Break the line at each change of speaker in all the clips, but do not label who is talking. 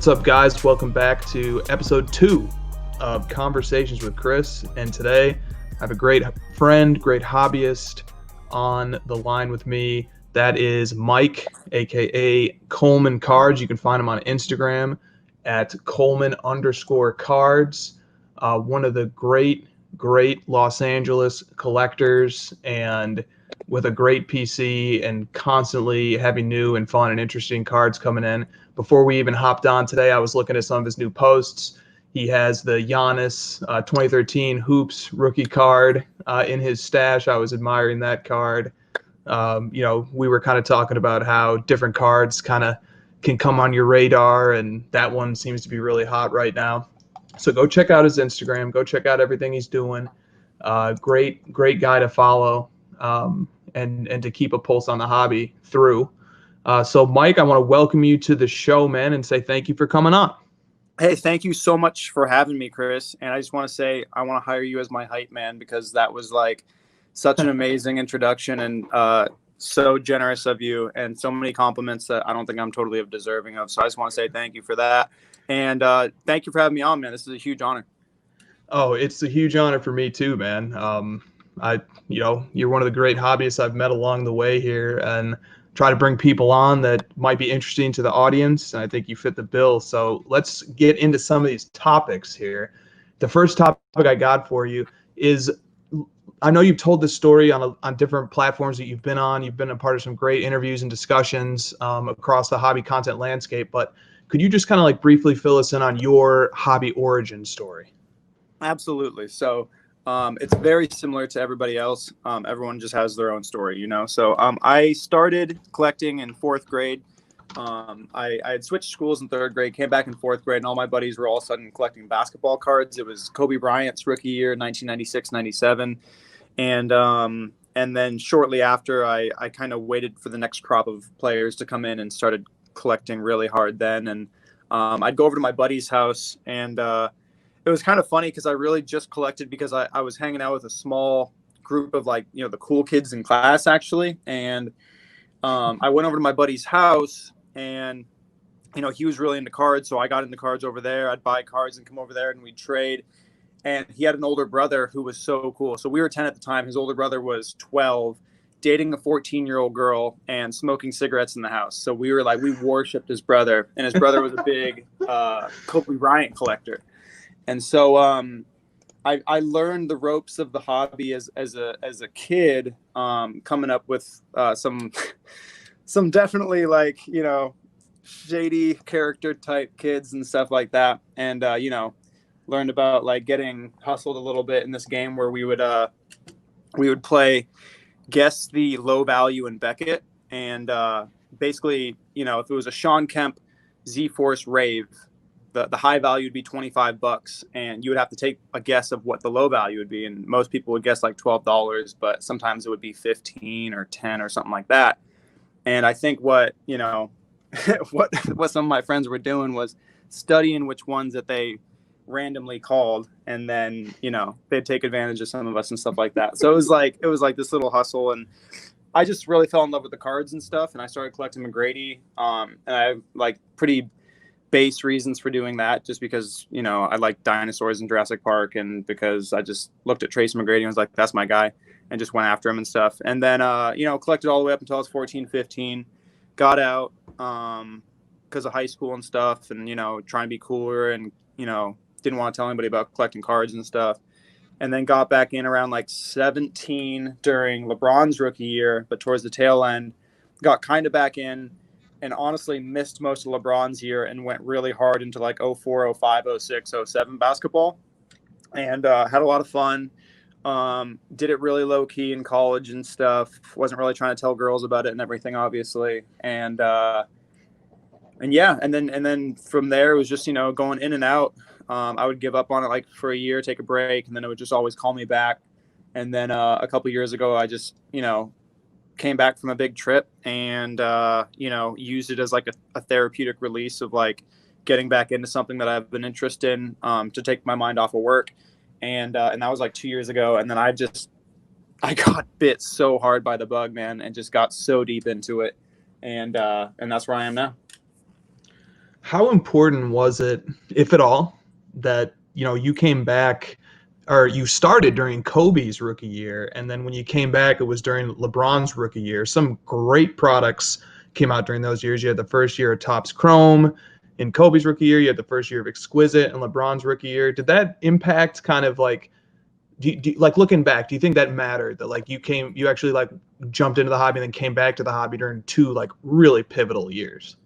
What's up, guys? Welcome back to episode 2 of Conversations with Chris. And today I have a great friend, great hobbyist on the line with me. That is Mike, aka Coleman Cards. You can find him on Instagram at Coleman_cards. One of the great Los Angeles collectors, and with a great PC and constantly having new and fun and interesting cards coming in. Before we even hopped on today, I was looking at some of his new posts. He has the Giannis 2013 Hoops rookie card in his stash. I was admiring that card. We were kind of talking about how different cards kind of can come on your radar, and that one seems to be really hot right now. So go check out his Instagram. Go check out everything he's doing. Great guy to follow and to keep a pulse on the hobby through. So, Mike, I want to welcome you to the show, man, and say thank you for coming on.
Hey, thank you so much for having me, Chris. And I just want to say I want to hire you as my hype man, because that was like such an amazing introduction and so generous of you, and so many compliments that I don't think I'm totally deserving of. So I just want to say thank you for that. And thank you for having me on, man. This is a huge honor.
Oh, it's a huge honor for me too, man. You're one of the great hobbyists I've met along the way here, and try to bring people on that might be interesting to the audience. And I think you fit the bill. So let's get into some of these topics here. The first topic I got for you is, I know you've told this story on different platforms that you've been on. You've been a part of some great interviews and discussions across the hobby content landscape. But could you just kind of like briefly fill us in on your hobby origin story?
Absolutely. So it's very similar to everybody else. Everyone just has their own story, you know. So I started collecting in 4th grade. I had switched schools in 3rd grade, came back in 4th grade, and all my buddies were all of a sudden collecting basketball cards. It was Kobe Bryant's rookie year, 1996-97. And then shortly after, I kind of waited for the next crop of players to come in and started collecting really hard then. And I'd go over to my buddy's house, and it was kind of funny because I really just collected because I was hanging out with a small group of, like, you know, the cool kids in class, actually. And I went over to my buddy's house, and, you know, he was really into cards. So I got into cards over there. I'd buy cards and come over there and we'd trade. And he had an older brother who was so cool. So we were 10 at the time. His older brother was 12, dating a 14-year-old girl and smoking cigarettes in the house. So we were like, we worshipped his brother. And his brother was a big Kobe Bryant collector. And so I learned the ropes of the hobby as a kid, coming up with some definitely, like, you know, shady character type kids and stuff like that. And, learned about, like, getting hustled a little bit in this game where we would play guess the low value in Beckett. And basically, you know, if it was a Sean Kemp Z-Force Rave, the high value would be $25, and you would have to take a guess of what the low value would be. And most people would guess like $12, but sometimes it would be 15 or 10 or something like that. And I think what some of my friends were doing was studying which ones that they randomly called, and then, you know, they'd take advantage of some of us and stuff like that. So it was like this little hustle, and I just really fell in love with the cards and stuff, and I started collecting McGrady. And I have, like, pretty base reasons for doing that, just because, you know, I like dinosaurs in Jurassic Park, and because I just looked at Tracy McGrady and was like, that's my guy, and just went after him and stuff. And then collected all the way up until I was 14, 15, got out because of high school and stuff, and, you know, trying to be cooler, and, you know, didn't want to tell anybody about collecting cards and stuff. And then got back in around like 17 during LeBron's rookie year, but towards the tail end got kind of back in, and honestly missed most of LeBron's year and went really hard into like 04, 05, 06, 07 basketball, and had a lot of fun. Did it really low key in college and stuff. Wasn't really trying to tell girls about it and everything, obviously. And then from there it was just, you know, going in and out. I would give up on it like for a year, take a break, and then it would just always call me back. And then a couple years ago, I just, you know, came back from a big trip and, used it as like a therapeutic release of like getting back into something that I've been interested in, to take my mind off of work. And that was like 2 years ago. And then I got bit so hard by the bug, man, and just got so deep into it. And that's where I am now.
How important was it, if at all, that you came back, or you started during Kobe's rookie year, and then when you came back, it was during LeBron's rookie year? Some great products came out during those years. You had the first year of Topps Chrome in Kobe's rookie year. You had the first year of Exquisite in LeBron's rookie year. Did that impact kind of like, like looking back, do you think that mattered, that like you actually like jumped into the hobby and then came back to the hobby during two like really pivotal years?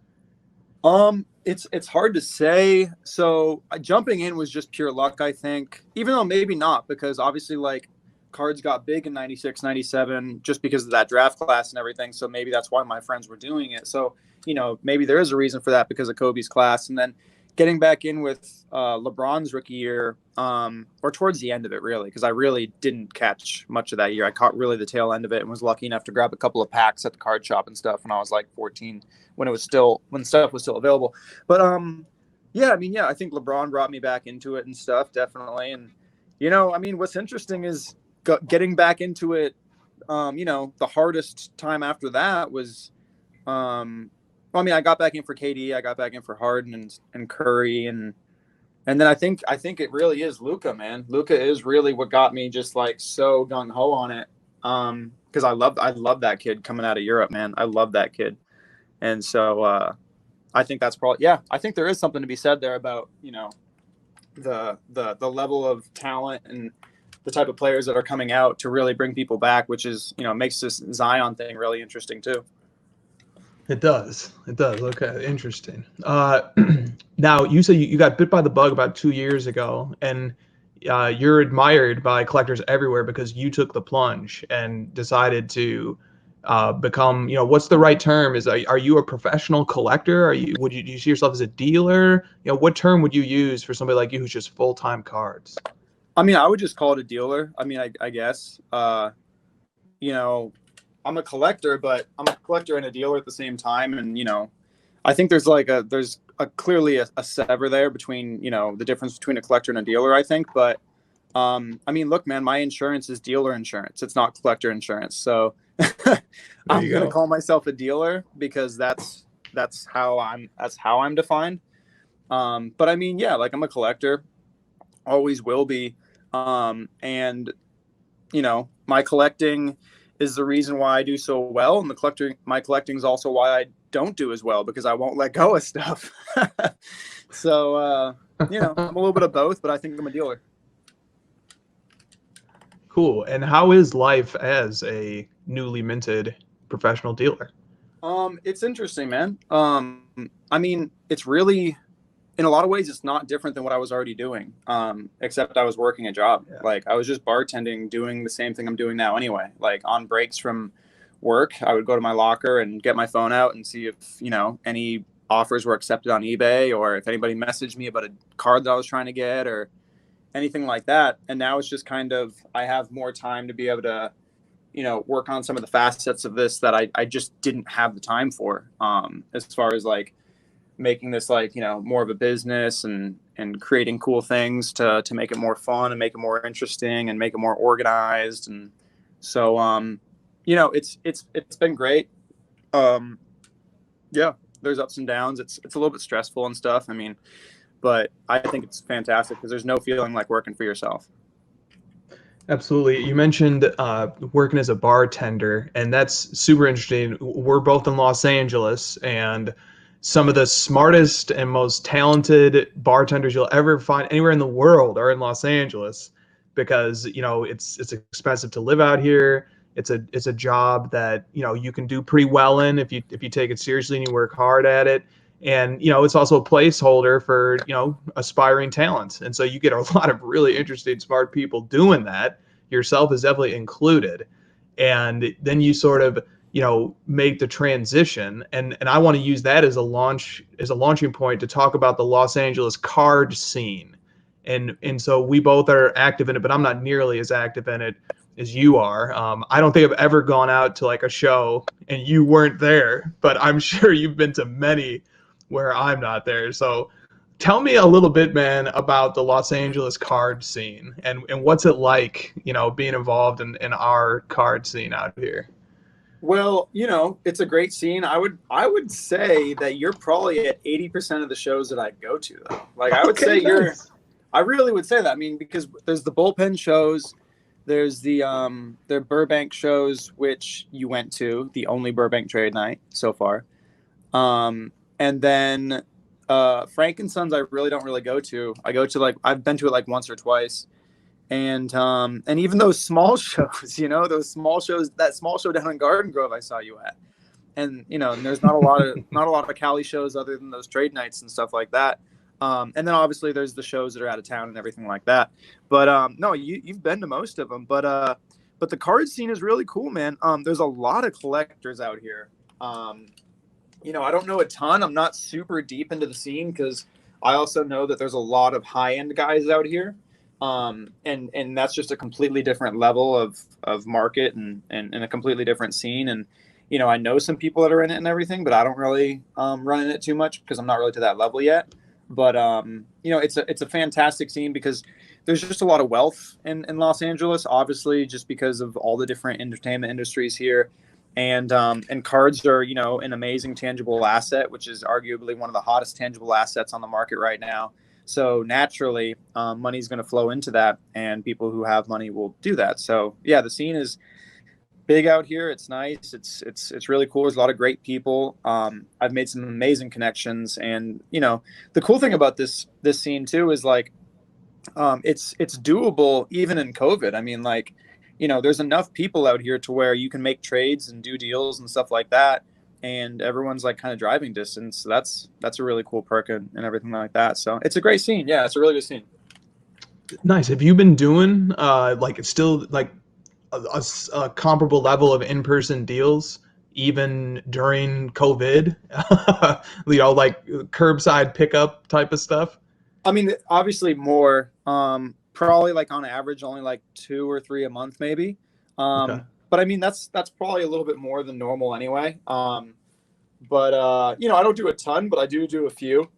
It's hard to say. So jumping in was just pure luck, I think, even though maybe not, because obviously like cards got big in 96, 97, just because of that draft class and everything. So maybe that's why my friends were doing it. So, maybe there is a reason for that because of Kobe's class. And then getting back in with LeBron's rookie year, or towards the end of it, really, because I really didn't catch much of that year. I caught really the tail end of it and was lucky enough to grab a couple of packs at the card shop and stuff when I was like 14, when stuff was still available. But yeah, I think LeBron brought me back into it and stuff, definitely. And what's interesting is getting back into it. The hardest time after that was, I got back in for KD, I got back in for Harden and Curry, and then I think it really is Luka, man. Luka is really what got me just like so gung ho on it. Because I love that kid coming out of Europe, man. I love that kid, and so I think that's probably, yeah. I think there is something to be said there about the level of talent and the type of players that are coming out to really bring people back, which is makes this Zion thing really interesting too.
It does. It does. Okay, interesting. Now, you said you got bit by the bug about 2 years ago, and you're admired by collectors everywhere because you took the plunge and decided to become, what's the right term? Are you a professional collector? Do you see yourself as a dealer? What term would you use for somebody like you who's just full-time cards?
I would just call it a dealer. I guess, I'm a collector, but I'm a collector and a dealer at the same time. And, I think there's clearly a sever there between, the difference between a collector and a dealer, I think. But, look, man, my insurance is dealer insurance. It's not collector insurance. So I'm going to call myself a dealer because that's how I'm defined. But yeah, like I'm a collector, always will be. And, my collecting is the reason why I do so well, and my collecting is also why I don't do as well, because I won't let go of stuff. So I'm a little bit of both, but I think I'm a dealer.
Cool. And how is life as a newly minted professional dealer?
It's interesting, man. It's really, in a lot of ways, it's not different than what I was already doing, except I was working a job. Yeah. Like I was just bartending, doing the same thing I'm doing now anyway. Like on breaks from work, I would go to my locker and get my phone out and see if, any offers were accepted on eBay, or if anybody messaged me about a card that I was trying to get or anything like that. And now it's just kind of, I have more time to be able to, work on some of the facets of this that I just didn't have the time for, as far as like making this like, more of a business and creating cool things to make it more fun and make it more interesting and make it more organized. And so, it's been great. Yeah, there's ups and downs. It's a little bit stressful and stuff. But I think it's fantastic because there's no feeling like working for yourself.
Absolutely. You mentioned working as a bartender, and that's super interesting. We're both in Los Angeles, and some of the smartest and most talented bartenders you'll ever find anywhere in the world are in Los Angeles, because it's expensive to live out here. It's a job that you can do pretty well in if you take it seriously and you work hard at it. And it's also a placeholder for aspiring talents, and so you get a lot of really interesting, smart people doing that. Yourself is definitely included, and then you sort of make the transition. And I want to use that as a launching point to talk about the Los Angeles card scene. And so we both are active in it, but I'm not nearly as active in it as you are. I don't think I've ever gone out to like a show and you weren't there, but I'm sure you've been to many where I'm not there. So tell me a little bit, man, about the Los Angeles card scene and what's it like, being involved in our card scene out here.
Well, it's a great scene. I would say that you're probably at 80% of the shows that I go to, though. Like, I would say
Nice.
I really would say that. I mean, because there's the bullpen shows, there's the Burbank shows, which you went to, the only Burbank trade night so far. And then Frank and Sons I really don't really go to. I go to, like, I've been to it like once or twice. And even those small shows, those small shows, that small show down in Garden Grove I saw you at. And there's not a lot of Cali shows other than those trade nights and stuff like that. And then obviously there's the shows that are out of town and everything like that. But no, you've been to most of them. But the card scene is really cool, man. There's a lot of collectors out here. I don't know a ton. I'm not super deep into the scene because I also know that there's a lot of high end guys out here. And that's just a completely different level of market and a completely different scene. And, I know some people that are in it and everything, but I don't really run in it too much because I'm not really to that level yet. But, it's a fantastic scene because there's just a lot of wealth in Los Angeles, obviously, just because of all the different entertainment industries here. And cards are, an amazing tangible asset, which is arguably one of the hottest tangible assets on the market right now. So naturally, money's going to flow into that, and people who have money will do that. So yeah, the scene is big out here. It's nice. It's really cool. There's a lot of great people. I've made some amazing connections, and the cool thing about this scene too is like, it's doable even in COVID. I mean, like, there's enough people out here to where you can make trades and do deals and stuff like that. And everyone's like kind of driving distance. So that's a really cool perk and everything like that. So it's a great scene. Yeah, it's a really good scene.
Nice. Have you been doing like it's still like a comparable level of in-person deals even during COVID? Like curbside pickup type of stuff?
I mean, obviously more, probably like on average, only like 2 or 3 a month, maybe.
Okay.
But I mean, that's probably a little bit more than normal anyway. But I don't do a ton, but I do a few,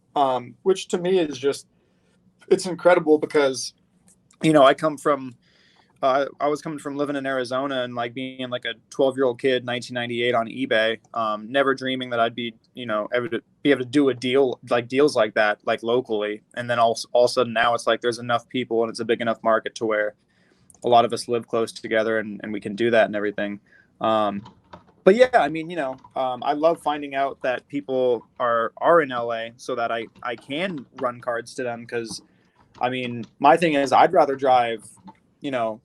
which to me is just, it's incredible because, I was coming from living in Arizona and like being like a 12-year-old kid, 1998 on eBay, never dreaming that I'd be, ever to be able to do deals like that, like locally. And then all of a sudden now it's like, there's enough people and it's a big enough market to where a lot of us live close together and we can do that and everything. But yeah, I mean, I love finding out that people are in LA so that I can run cards to them. Cause I mean, my thing is I'd rather drive,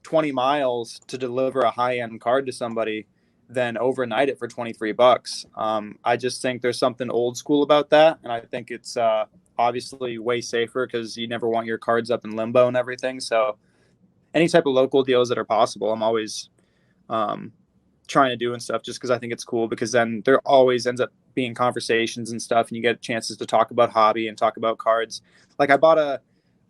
20 miles to deliver a high end card to somebody than overnight it for $23. I just think there's something old school about that. And I think it's obviously way safer because you never want your cards up in limbo and everything. So any type of local deals that are possible, I'm always trying to do and stuff just because I think it's cool, because then there always ends up being conversations and stuff and you get chances to talk about hobby and talk about cards. Like I bought a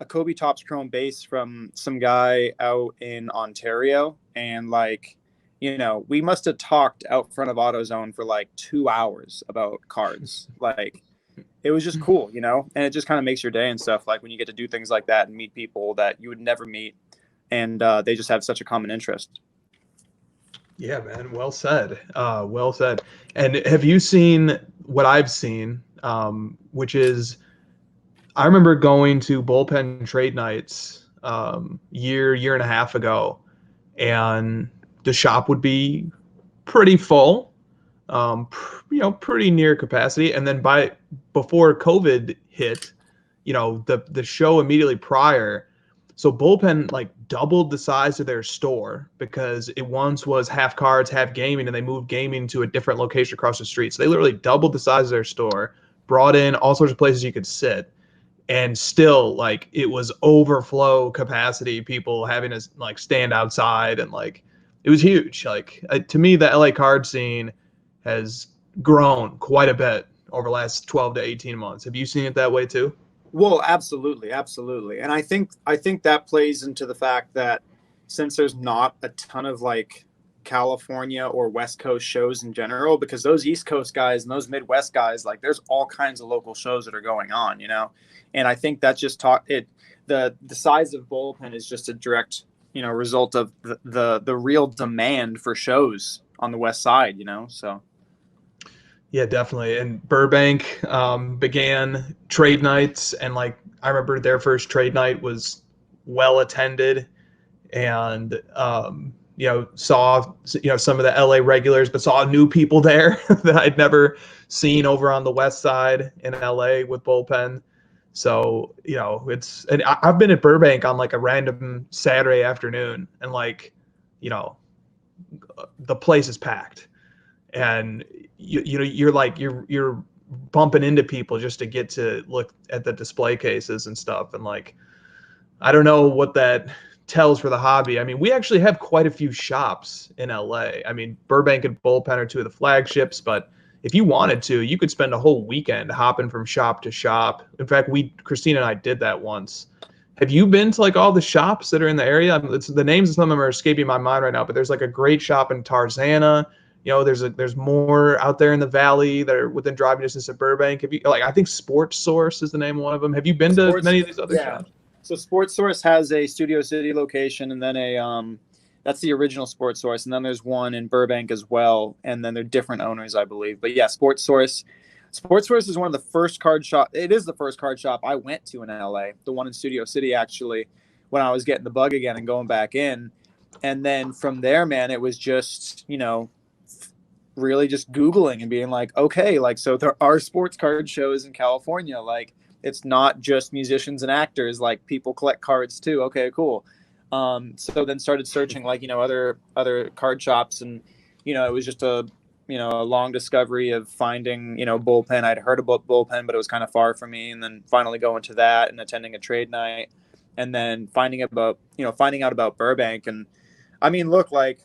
Kobe Topps Chrome base from some guy out in Ontario, and like, we must have talked out front of AutoZone for like 2 hours about cards. Like it was just cool, and it just kind of makes your day and stuff, like when you get to do things like that and meet people that you would never meet, and they just have such a common interest.
Yeah, man. Well said. Well said. And have you seen what I've seen, which is I remember going to bullpen trade nights year and a half ago, and the shop would be pretty full, pretty near capacity. And then before COVID hit, the show immediately prior, so bullpen like doubled the size of their store because it once was half cards, half gaming, and they moved gaming to a different location across the street. So they literally doubled the size of their store, brought in all sorts of places you could sit, and still like it was overflow capacity, people having to like stand outside, and like it was huge. Like to me, the LA card scene has grown quite a bit over the last 12 to 18 months. Have you seen it that way too?
Well, absolutely, absolutely. And I think that plays into the fact that since there's not a ton of like California or West Coast shows in general, because those East Coast guys and those Midwest guys, like there's all kinds of local shows that are going on, and I think that's just the size of bullpen is just a direct, result of the real demand for shows on the west side, so.
Yeah, definitely. And Burbank began trade nights, and like I remember their first trade night was well attended, and saw some of the LA regulars, but saw new people there that I'd never seen over on the west side in LA with bullpen. So and I've been at Burbank on like a random Saturday afternoon, and like the place is packed, and you're bumping into people just to get to look at the display cases and stuff, and like I don't know what that tells for the hobby. I mean, we actually have quite a few shops in LA. I mean, Burbank and Bullpen are two of the flagships, but if you wanted to, you could spend a whole weekend hopping from shop to shop. In fact, Christina and I did that once. Have you been to like all the shops that are in the area? The names of some of them are escaping my mind right now, but there's like a great shop in Tarzana. There's more out there in the valley that are within driving distance of Burbank. I think Sports Source is the name of one of them. Have you been to many of these other shops?
So Sports Source has a Studio City location, and then that's the original Sports Source, and then there's one in Burbank as well, and then they're different owners, I believe. But yeah, Sports Source is one of the first card shop. It is the first card shop I went to in LA, the one in Studio City actually, when I was getting the bug again and going back in. And then from there, man, it was just, really just Googling and being like, okay, like, so there are sports card shows in California. Like, it's not just musicians and actors, like people collect cards too. Okay, cool. So then started searching like, other card shops, and, it was just a long discovery of finding, bullpen. I'd heard about bullpen, but it was kind of far from me. And then finally going to that and attending a trade night, and then finding out about Burbank. And I mean, look, like,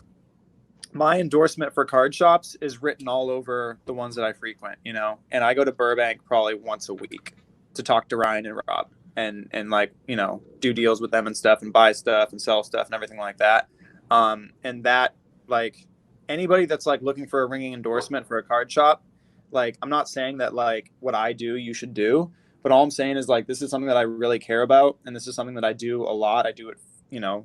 my endorsement for card shops is written all over the ones that I frequent, and I go to Burbank probably once a week to talk to Ryan and Rob and like, do deals with them and stuff, and buy stuff and sell stuff and everything like that. And that, like, anybody that's like looking for a ringing endorsement for a card shop, like, I'm not saying that like what I do, you should do, but all I'm saying is like, this is something that I really care about. And this is something that I do a lot. I do it,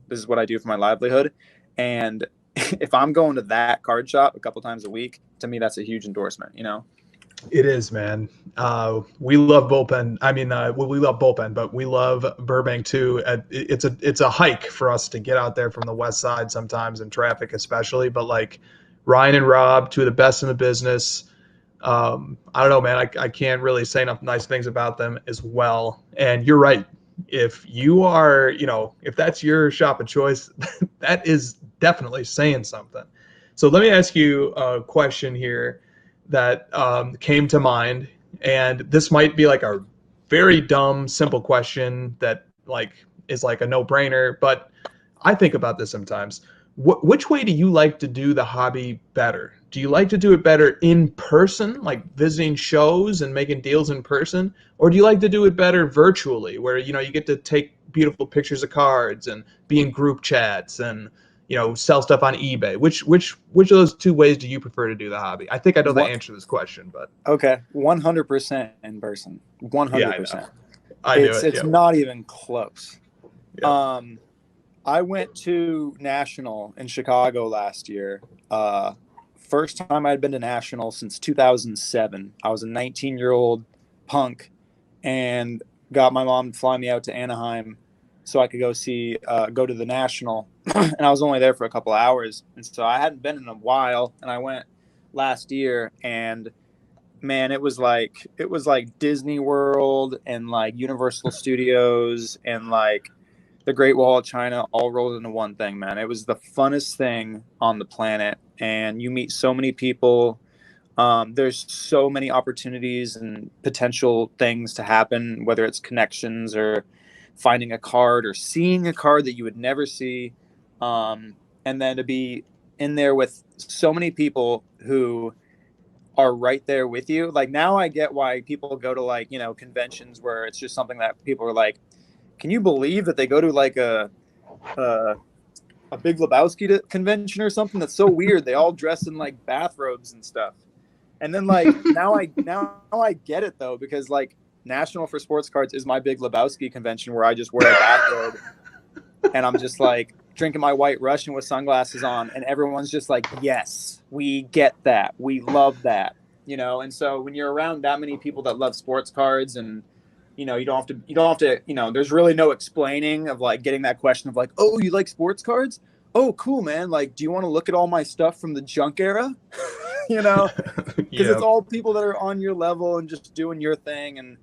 this is what I do for my livelihood. And if I'm going to that card shop a couple times a week, to me, that's a huge endorsement,
It is, man. We love bullpen. I mean, we love bullpen, but we love Burbank too. It's a hike for us to get out there from the west side sometimes, in traffic especially. But like Ryan and Rob, two of the best in the business. I don't know, man. I can't really say enough nice things about them as well. And you're right. If you are, if that's your shop of choice, that is definitely saying something. So let me ask you a question here that came to mind, and this might be like a very dumb, simple question that like is like a no-brainer, but I think about this sometimes. Which way do you like to do the hobby better? Do you like to do it better in person, like visiting shows and making deals in person, or do you like to do it better virtually, where you get to take beautiful pictures of cards and be in group chats and sell stuff on eBay? Which of those two ways do you prefer to do the hobby? I think I know the answer to this question, but
okay, 100% in person, 100%.
Yeah, I knew it.
It's not even close. Yeah. I went to National in Chicago last year. First time I'd been to National since 2007. I was a 19-year-old punk and got my mom to fly me out to Anaheim so I could go to the National. And I was only there for a couple hours. And so I hadn't been in a while, and I went last year, and man, it was like Disney World and like Universal Studios and like the Great Wall of China all rolled into one thing, man. It was the funnest thing on the planet, and you meet so many people. There's so many opportunities and potential things to happen, whether it's connections or finding a card or seeing a card that you would never see. And then to be in there with so many people who are right there with you. Like, now I get why people go to like, conventions where it's just something that people are like, can you believe that they go to like a Big Lebowski convention or something? That's so weird. They all dress in like bathrobes and stuff. And then like now I get it though, because like National for Sports Cards is my Big Lebowski convention where I just wear a bathrobe and I'm just like drinking my White Russian with sunglasses on, and everyone's just like, yes, we get that. We love that, And so when you're around that many people that love sports cards, and, you don't have to, there's really no explaining of like getting that question of like, oh, you like sports cards? Oh, cool, man. Like, do you want to look at all my stuff from the junk era? Because it's
Yep.
all people that are on your level and just doing your thing. And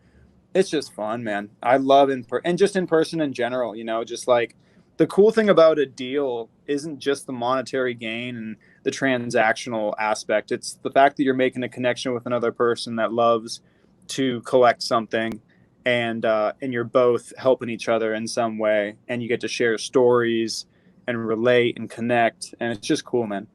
it's just fun, man. I love and just in person in general, just like the cool thing about a deal isn't just the monetary gain and the transactional aspect. It's the fact that you're making a connection with another person that loves to collect something, and you're both helping each other in some way, and you get to share stories and relate and connect, and it's just cool, man.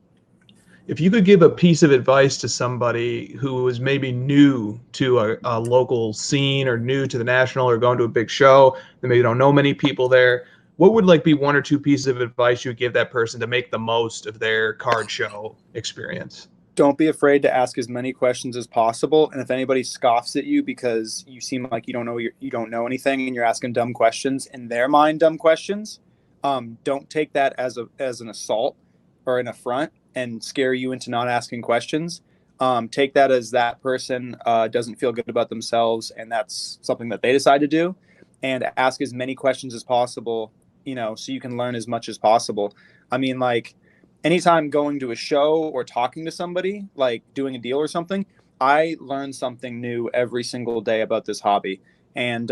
If you could give a piece of advice to somebody who was maybe new to a local scene or new to the national or going to a big show, they maybe don't know many people there, what would like be one or two pieces of advice you would give that person to make the most of their card show experience?
Don't be afraid to ask as many questions as possible. And if anybody scoffs at you because you seem like you don't know anything and you're asking dumb questions, in their mind, dumb questions, don't take that as an assault or an affront and scare you into not asking questions. Take that as that person doesn't feel good about themselves, and that's something that they decide to do. And ask as many questions as possible, so you can learn as much as possible. I mean, like, anytime going to a show or talking to somebody, like doing a deal or something, I learn something new every single day about this hobby. And,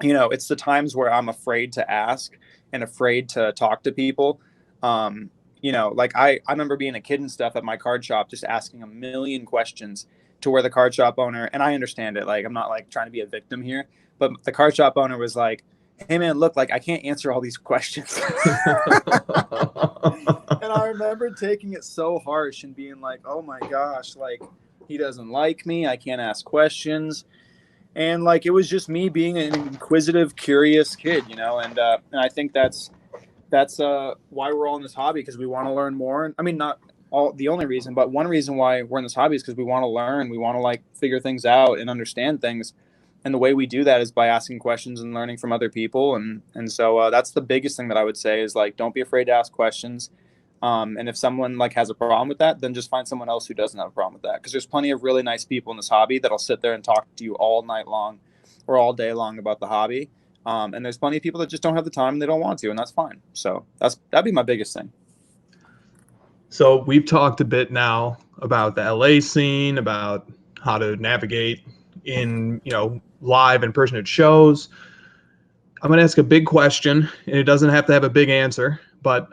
it's the times where I'm afraid to ask and afraid to talk to people. Like I remember being a kid and stuff at my card shop, just asking a million questions to where the card shop owner, and I understand it. Like, I'm not like trying to be a victim here, but the card shop owner was like, hey man, look, like I can't answer all these questions. And I remember taking it so harsh and being like, oh my gosh, like he doesn't like me. I can't ask questions. And like, it was just me being an inquisitive, curious kid, and I think that's why we're all in this hobby, because we want to learn more. I mean, not all the only reason, but one reason why we're in this hobby is because we want to learn. We want to like figure things out and understand things. And the way we do that is by asking questions and learning from other people. And so that's the biggest thing that I would say is like, don't be afraid to ask questions. And if someone like has a problem with that, then just find someone else who doesn't have a problem with that. Because there's plenty of really nice people in this hobby that'll sit there and talk to you all night long or all day long about the hobby. And there's plenty of people that just don't have the time and they don't want to, and that's fine. So that'd be my biggest thing.
So we've talked a bit now about the LA scene, about how to navigate in, live and person at shows. I'm going to ask a big question, and it doesn't have to have a big answer, but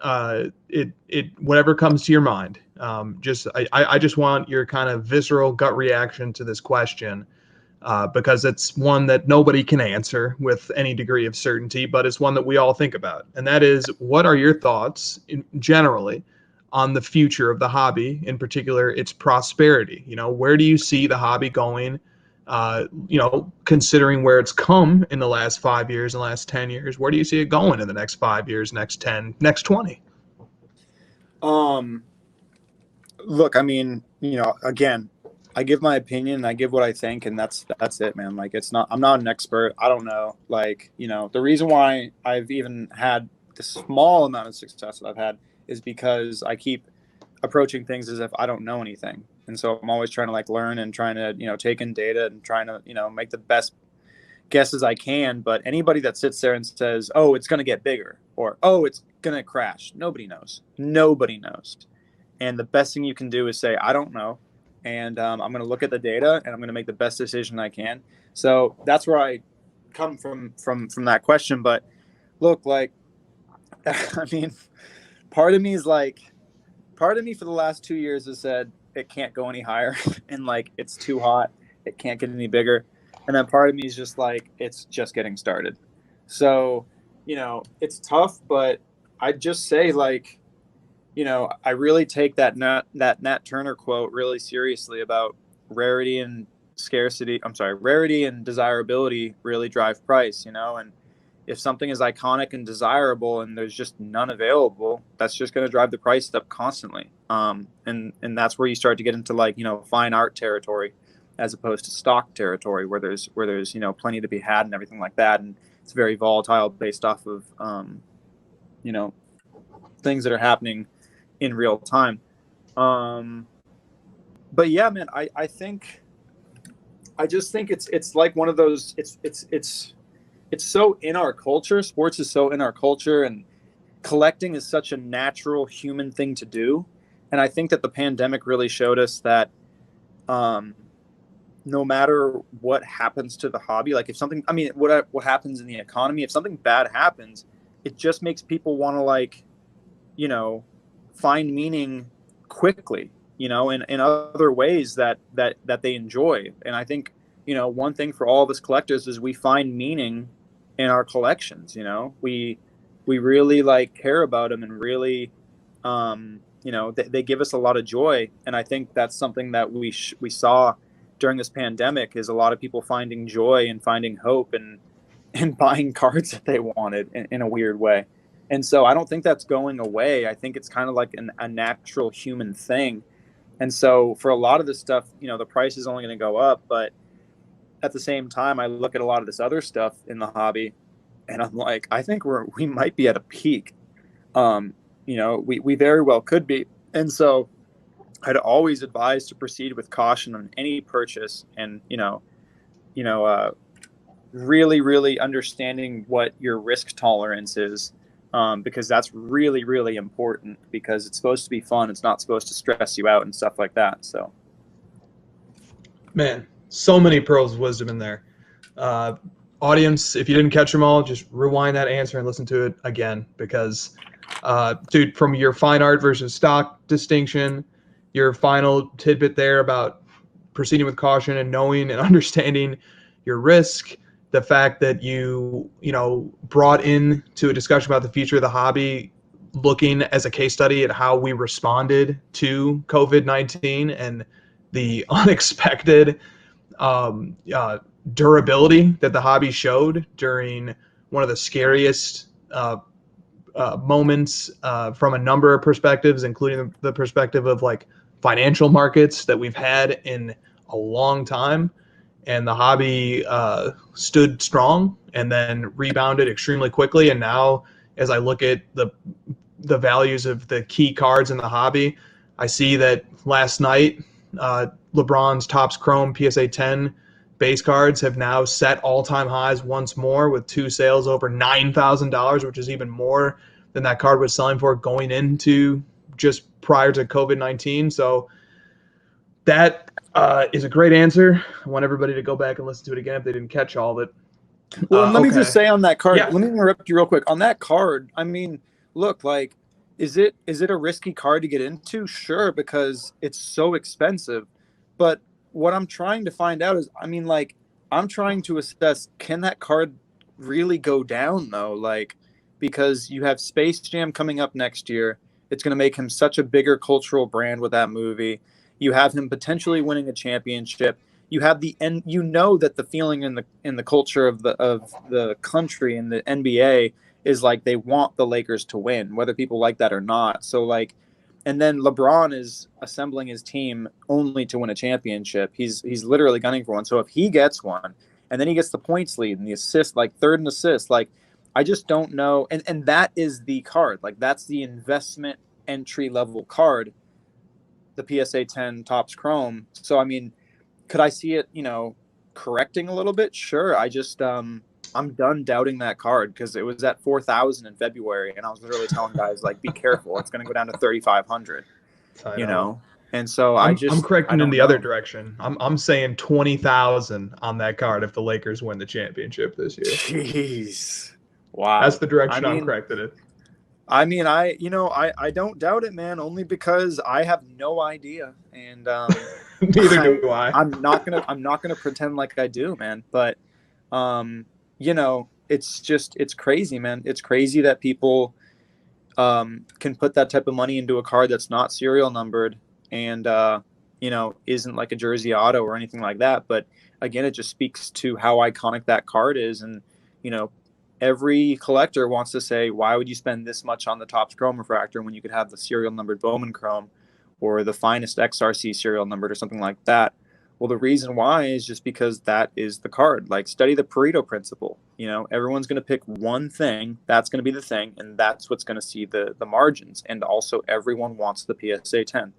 it whatever comes to your mind. I just want your kind of visceral gut reaction to this question, because it's one that nobody can answer with any degree of certainty, but it's one that we all think about. And that is, what are your thoughts generally on the future of the hobby, in particular its prosperity? Where do you see the hobby going? Considering where it's come in the last 5 years and last 10 years, where do you see it going in the next 5 years, next 10, next 20?
Look, I mean, again, I give my opinion and I give what I think, and that's it, man. Like, I'm not an expert. I don't know. Like, the reason why I've even had the small amount of success that I've had is because I keep approaching things as if I don't know anything. And so I'm always trying to like learn and trying to, take in data and trying to, make the best guesses I can. But anybody that sits there and says, oh, it's going to get bigger, or, oh, it's going to crash, nobody knows. Nobody knows. And the best thing you can do is say, I don't know. And I'm going to look at the data and I'm going to make the best decision I can. So that's where I come from that question. But look, like, I mean, part of me for the last 2 years has said it can't go any higher and like it's too hot, it can't get any bigger. And then part of me is just like, it's just getting started. So, it's tough, but I'd just say like, I really take that Nat Turner quote really seriously about rarity and rarity and desirability really drive price, and if something is iconic and desirable and there's just none available, that's just going to drive the price up constantly. And that's where you start to get into like, fine art territory as opposed to stock territory where there's, plenty to be had and everything like that. And it's very volatile based off of, things that are happening in real time. But yeah, man, I just think it's like one of those, it's so in our culture. Sports is so in our culture, and collecting is such a natural human thing to do. And I think that the pandemic really showed us that no matter what happens to the hobby, like if something, I mean, what happens in the economy, if something bad happens, it just makes people want to, like, find meaning quickly, in other ways that they enjoy. And I think, one thing for all of us collectors is we find meaning in our collections. We really like care about them, and really, they give us a lot of joy. And I think that's something that we saw during this pandemic, is a lot of people finding joy and finding hope and buying cards that they wanted in a weird way. And so I don't think that's going away. I think it's kind of like a natural human thing. And so for a lot of this stuff, the price is only going to go up. But at the same time, I look at a lot of this other stuff in the hobby, and I'm like, I think we might be at a peak. We very well could be. And so I'd always advise to proceed with caution on any purchase, and really, really understanding what your risk tolerance is, because that's really, really important, because it's supposed to be fun. It's not supposed to stress you out and stuff like that. So,
man, so many pearls of wisdom in there. Audience, if you didn't catch them all, just rewind that answer and listen to it again, because, dude, from your fine art versus stock distinction, your final tidbit there about proceeding with caution and knowing and understanding your risk, the fact that you brought in to a discussion about the future of the hobby, looking as a case study at how we responded to COVID-19 and the unexpected durability that the hobby showed during one of the scariest moments from a number of perspectives, including the perspective of like financial markets that we've had in a long time. And the hobby stood strong and then rebounded extremely quickly. And now, as I look at the values of the key cards in the hobby, I see that last night, LeBron's Topps Chrome PSA 10 base cards have now set all-time highs once more, with two sales over $9,000, which is even more than that card was selling for going into just prior to COVID-19. So that is a great answer. I want everybody to go back and listen to it again if they didn't catch all of it.
Well, let me just say on that card,
Yeah.
Let me interrupt you real quick. On that card, I mean, look, like, is it a risky card to get into? Sure, because it's so expensive. But what I'm trying to find out is, I mean, like, I'm trying to assess, can that card really go down, though? Like, because you have Space Jam coming up next year. It's going to make him such a bigger cultural brand with that movie. You have him potentially winning a championship. You have and that the feeling in the culture of the country and the NBA is like they want the Lakers to win, whether people like that or not. So, like, and then LeBron is assembling his team only to win a championship. He's literally gunning for one. So if he gets one, and then he gets the points lead and the assist, like third and assist, like, I just don't know. And that is the card. Like, that's the investment entry level card, the PSA 10 Topps Chrome. So, I mean, could I see it, correcting a little bit? Sure. I just, I'm done doubting that card, because it was at 4,000 in February, and I was literally telling guys, like, be careful. It's going to go down to 3,500, And so I'm correcting
in the other direction. I'm saying 20,000 on that card if the Lakers win the championship this year.
Jeez. Wow.
That's the direction I'm correcting it.
I mean, I don't doubt it, man, only because I have no idea. And
neither do I.
I'm not gonna pretend like I do, man. But it's crazy, man. It's crazy that people can put that type of money into a card that's not serial numbered and isn't like a jersey auto or anything like that. But again, it just speaks to how iconic that card is. And every collector wants to say, why would you spend this much on the Topps Chrome refractor when you could have the serial numbered Bowman Chrome or the finest XRC serial numbered or something like that? Well, the reason why is just because that is the card. Like, study the Pareto principle. You know, everyone's going to pick one thing. That's going to be the thing, and that's what's going to see the margins. And also, everyone wants the PSA 10.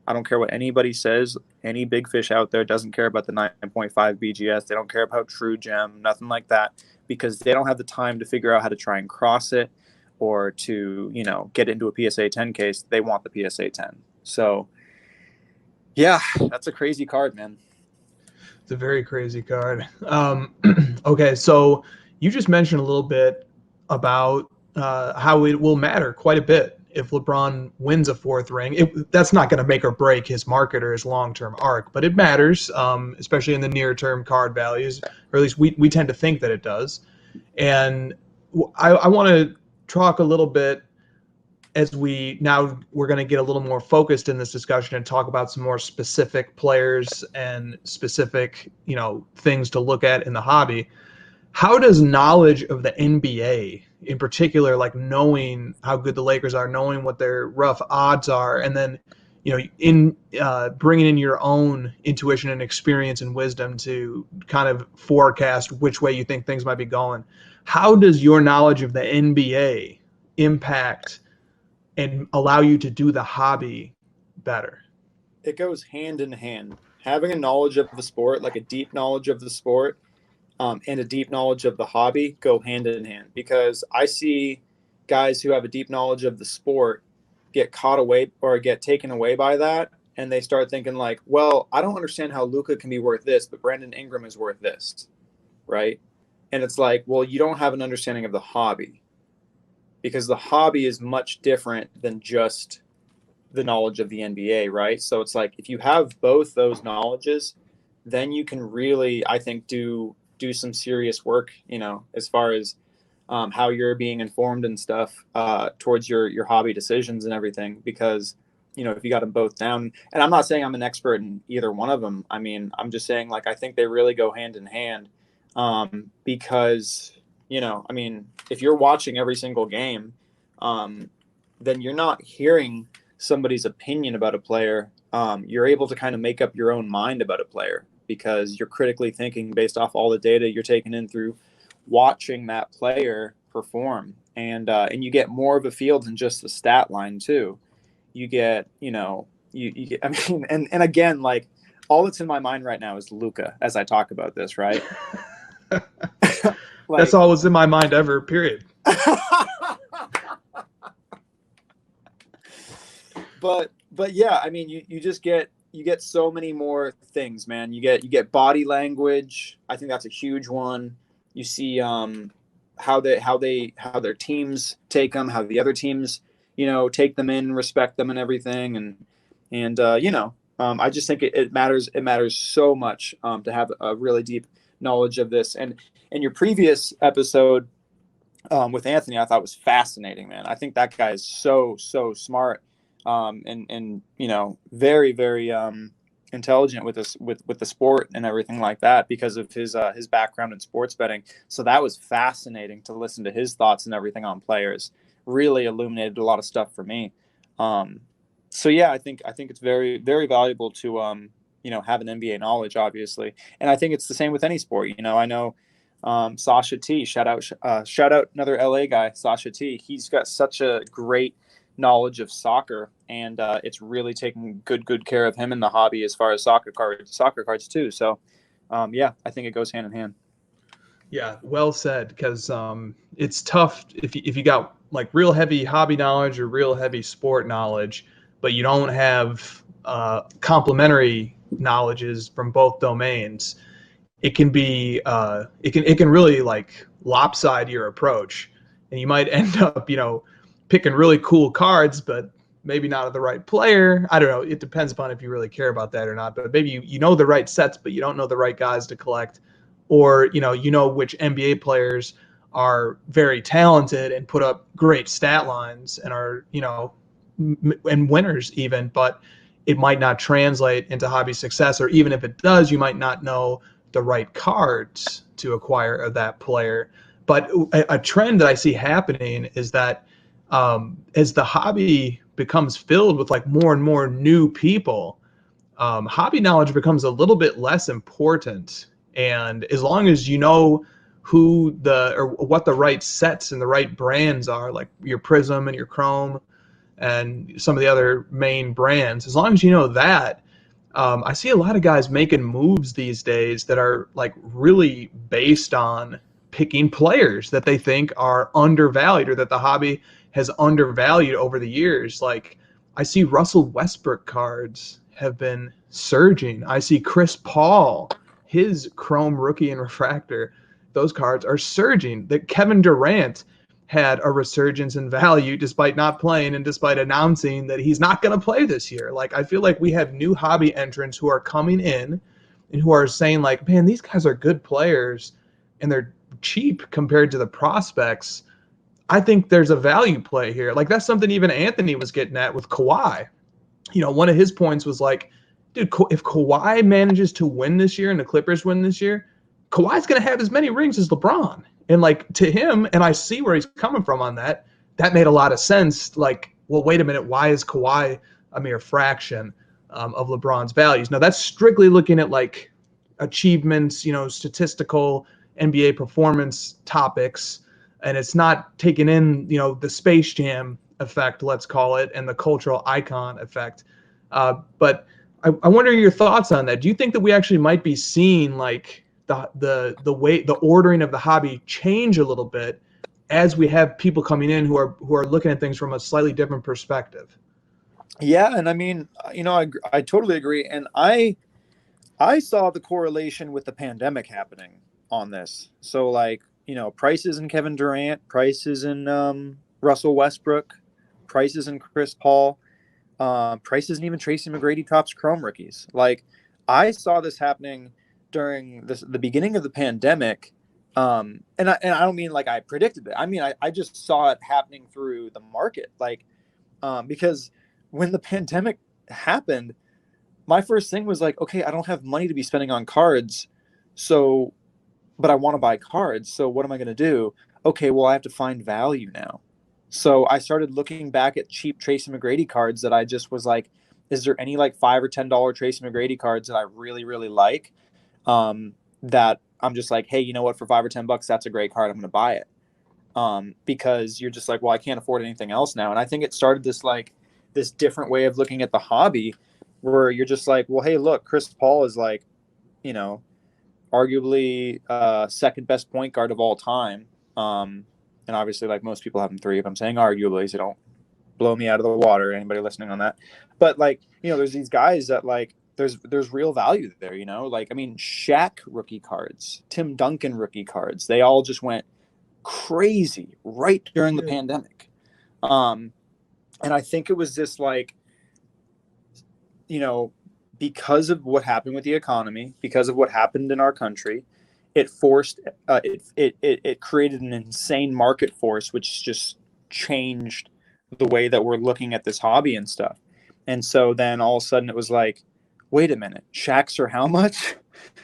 I don't care what anybody says. Any big fish out there doesn't care about the 9.5 BGS. They don't care about True Gem, nothing like that, because they don't have the time to figure out how to try and cross it or to, you know, get into a PSA 10 case. They want the PSA 10. So, yeah, that's a crazy card, man.
It's a very crazy card. Okay, so you just mentioned a little bit about how it will matter quite a bit if LeBron wins a fourth ring. That's not going to make or break his market or his long-term arc, but it matters, especially in the near-term card values, or at least we tend to think that it does. And I want to talk a little bit as we're going to get a little more focused in this discussion and talk about some more specific players and specific, you know, things to look at in the hobby. How does knowledge of the NBA in particular, like knowing how good the Lakers are, knowing what their rough odds are, and then, you know, in bringing in your own intuition and experience and wisdom to kind of forecast which way you think things might be going, how does your knowledge of the NBA impact and allow you to do the hobby better?
It goes hand in hand. Having a knowledge of the sport, like a deep knowledge of the sport, and a deep knowledge of the hobby go hand in hand, because I see guys who have a deep knowledge of the sport get caught away or get taken away by that. And they start thinking like, well, I don't understand how Luka can be worth this, but Brandon Ingram is worth this. Right. And it's like, well, you don't have an understanding of the hobby, because the hobby is much different than just the knowledge of the NBA. Right. So it's like, if you have both those knowledges, then you can really, I think, do some serious work, you know, as far as how you're being informed and stuff towards your hobby decisions and everything. Because, you know, if you got them both down, and I'm not saying I'm an expert in either one of them. I mean, I'm just saying, like, I think they really go hand in hand, because, you know, I mean, if you're watching every single game, then you're not hearing somebody's opinion about a player. You're able to kind of make up your own mind about a player, because you're critically thinking based off all the data you're taking in through watching that player perform. And you get more of a feel than just the stat line too. You get, you know, you get, I mean, and again, like, all that's in my mind right now is Luka as I talk about this, right?
Like, that's all that's in my mind ever, period.
But yeah, I mean, you just get so many more things, man. You get body language. I think that's a huge one. You see how their teams take them, how the other teams, you know, take them in, respect them and everything. And you know, I just think it matters. It matters so much to have a really deep knowledge of this. And your previous episode with Anthony, I thought was fascinating, man. I think that guy is so smart. And you know, very, very intelligent with this, with the sport and everything like that, because of his background in sports betting. So that was fascinating to listen to his thoughts and everything on players. Really illuminated a lot of stuff for me. So yeah, I think it's very, very valuable to you know, have an NBA knowledge, obviously, and I think it's the same with any sport. You know, I know Sasha T, shout out another LA guy, Sasha T. He's got such a great knowledge of soccer, and it's really taking good care of him in the hobby as far as soccer cards too. So yeah, I think it goes hand in hand.
Yeah, well said, because it's tough if you got like real heavy hobby knowledge or real heavy sport knowledge, but you don't have complementary knowledges from both domains. It can be it can really like lopside your approach, and you might end up, you know, picking really cool cards, but maybe not of the right player. I don't know. It depends upon if you really care about that or not. But maybe you know the right sets, but you don't know the right guys to collect, or you know which NBA players are very talented and put up great stat lines and are, you know, and winners even, but it might not translate into hobby success, or even if it does, you might not know the right cards to acquire of that player. But a trend that I see happening is that as the hobby becomes filled with like more and more new people, hobby knowledge becomes a little bit less important. And as long as you know or what the right sets and the right brands are, like your Prism and your Chrome and some of the other main brands, as long as you know that, I see a lot of guys making moves these days that are like really based on picking players that they think are undervalued or that the hobby has undervalued over the years. Like I see Russell Westbrook cards have been surging. I see Chris Paul, his Chrome rookie and refractor, those cards are surging. That Kevin Durant had a resurgence in value despite not playing and despite announcing that he's not going to play this year. Like I feel like we have new hobby entrants who are coming in and who are saying like, man, these guys are good players and they're cheap compared to the prospects. I think there's a value play here. Like that's something even Anthony was getting at with Kawhi. One of his points was like, dude, if Kawhi manages to win this year and the Clippers win this year, Kawhi's going to have as many rings as LeBron. And like to him, and I see where he's coming from on that, that made a lot of sense. Like, well, wait a minute, why is Kawhi a mere fraction of LeBron's values? Now that's strictly looking at like achievements, statistical NBA performance topics, and it's not taking in, the Space Jam effect, let's call it, and the cultural icon effect. But I wonder your thoughts on that. Do you think that we actually might be seeing like the way the ordering of the hobby change a little bit as we have people coming in who are looking at things from a slightly different perspective?
Yeah, and I mean, I totally agree, and I saw the correlation with the pandemic happening on this. So like, prices in Kevin Durant, prices in Russell Westbrook, prices in Chris Paul, prices in even Tracy McGrady Topps Chrome rookies. Like I saw this happening during the beginning of the pandemic. And I don't mean like I predicted it. I mean, I just saw it happening through the market. Like, because when the pandemic happened, my first thing was like, okay, I don't have money to be spending on cards. So, but I want to buy cards. So what am I going to do? Okay, well, I have to find value now. So I started looking back at cheap Tracy McGrady cards that I just was like, is there any like $5 or $10 Tracy McGrady cards that I really, really like? That I'm just like, hey, you know what, for $5 or $10, that's a great card. I'm going to buy it. Because you're just like, well, I can't afford anything else now. And I think it started this different way of looking at the hobby where you're just like, well, hey, look, Chris Paul is like, arguably second best point guard of all time. And obviously like most people have him 3, if I'm saying arguably, so don't blow me out of the water, anybody listening on that. But like, there's these guys that like, there's real value there, like, I mean, Shaq rookie cards, Tim Duncan rookie cards, they all just went crazy right during the pandemic. And I think it was this like, because of what happened with the economy, because of what happened in our country, it forced, it created an insane market force, which just changed the way that we're looking at this hobby and stuff. And so then all of a sudden it was like, wait a minute, Shaqs are how much?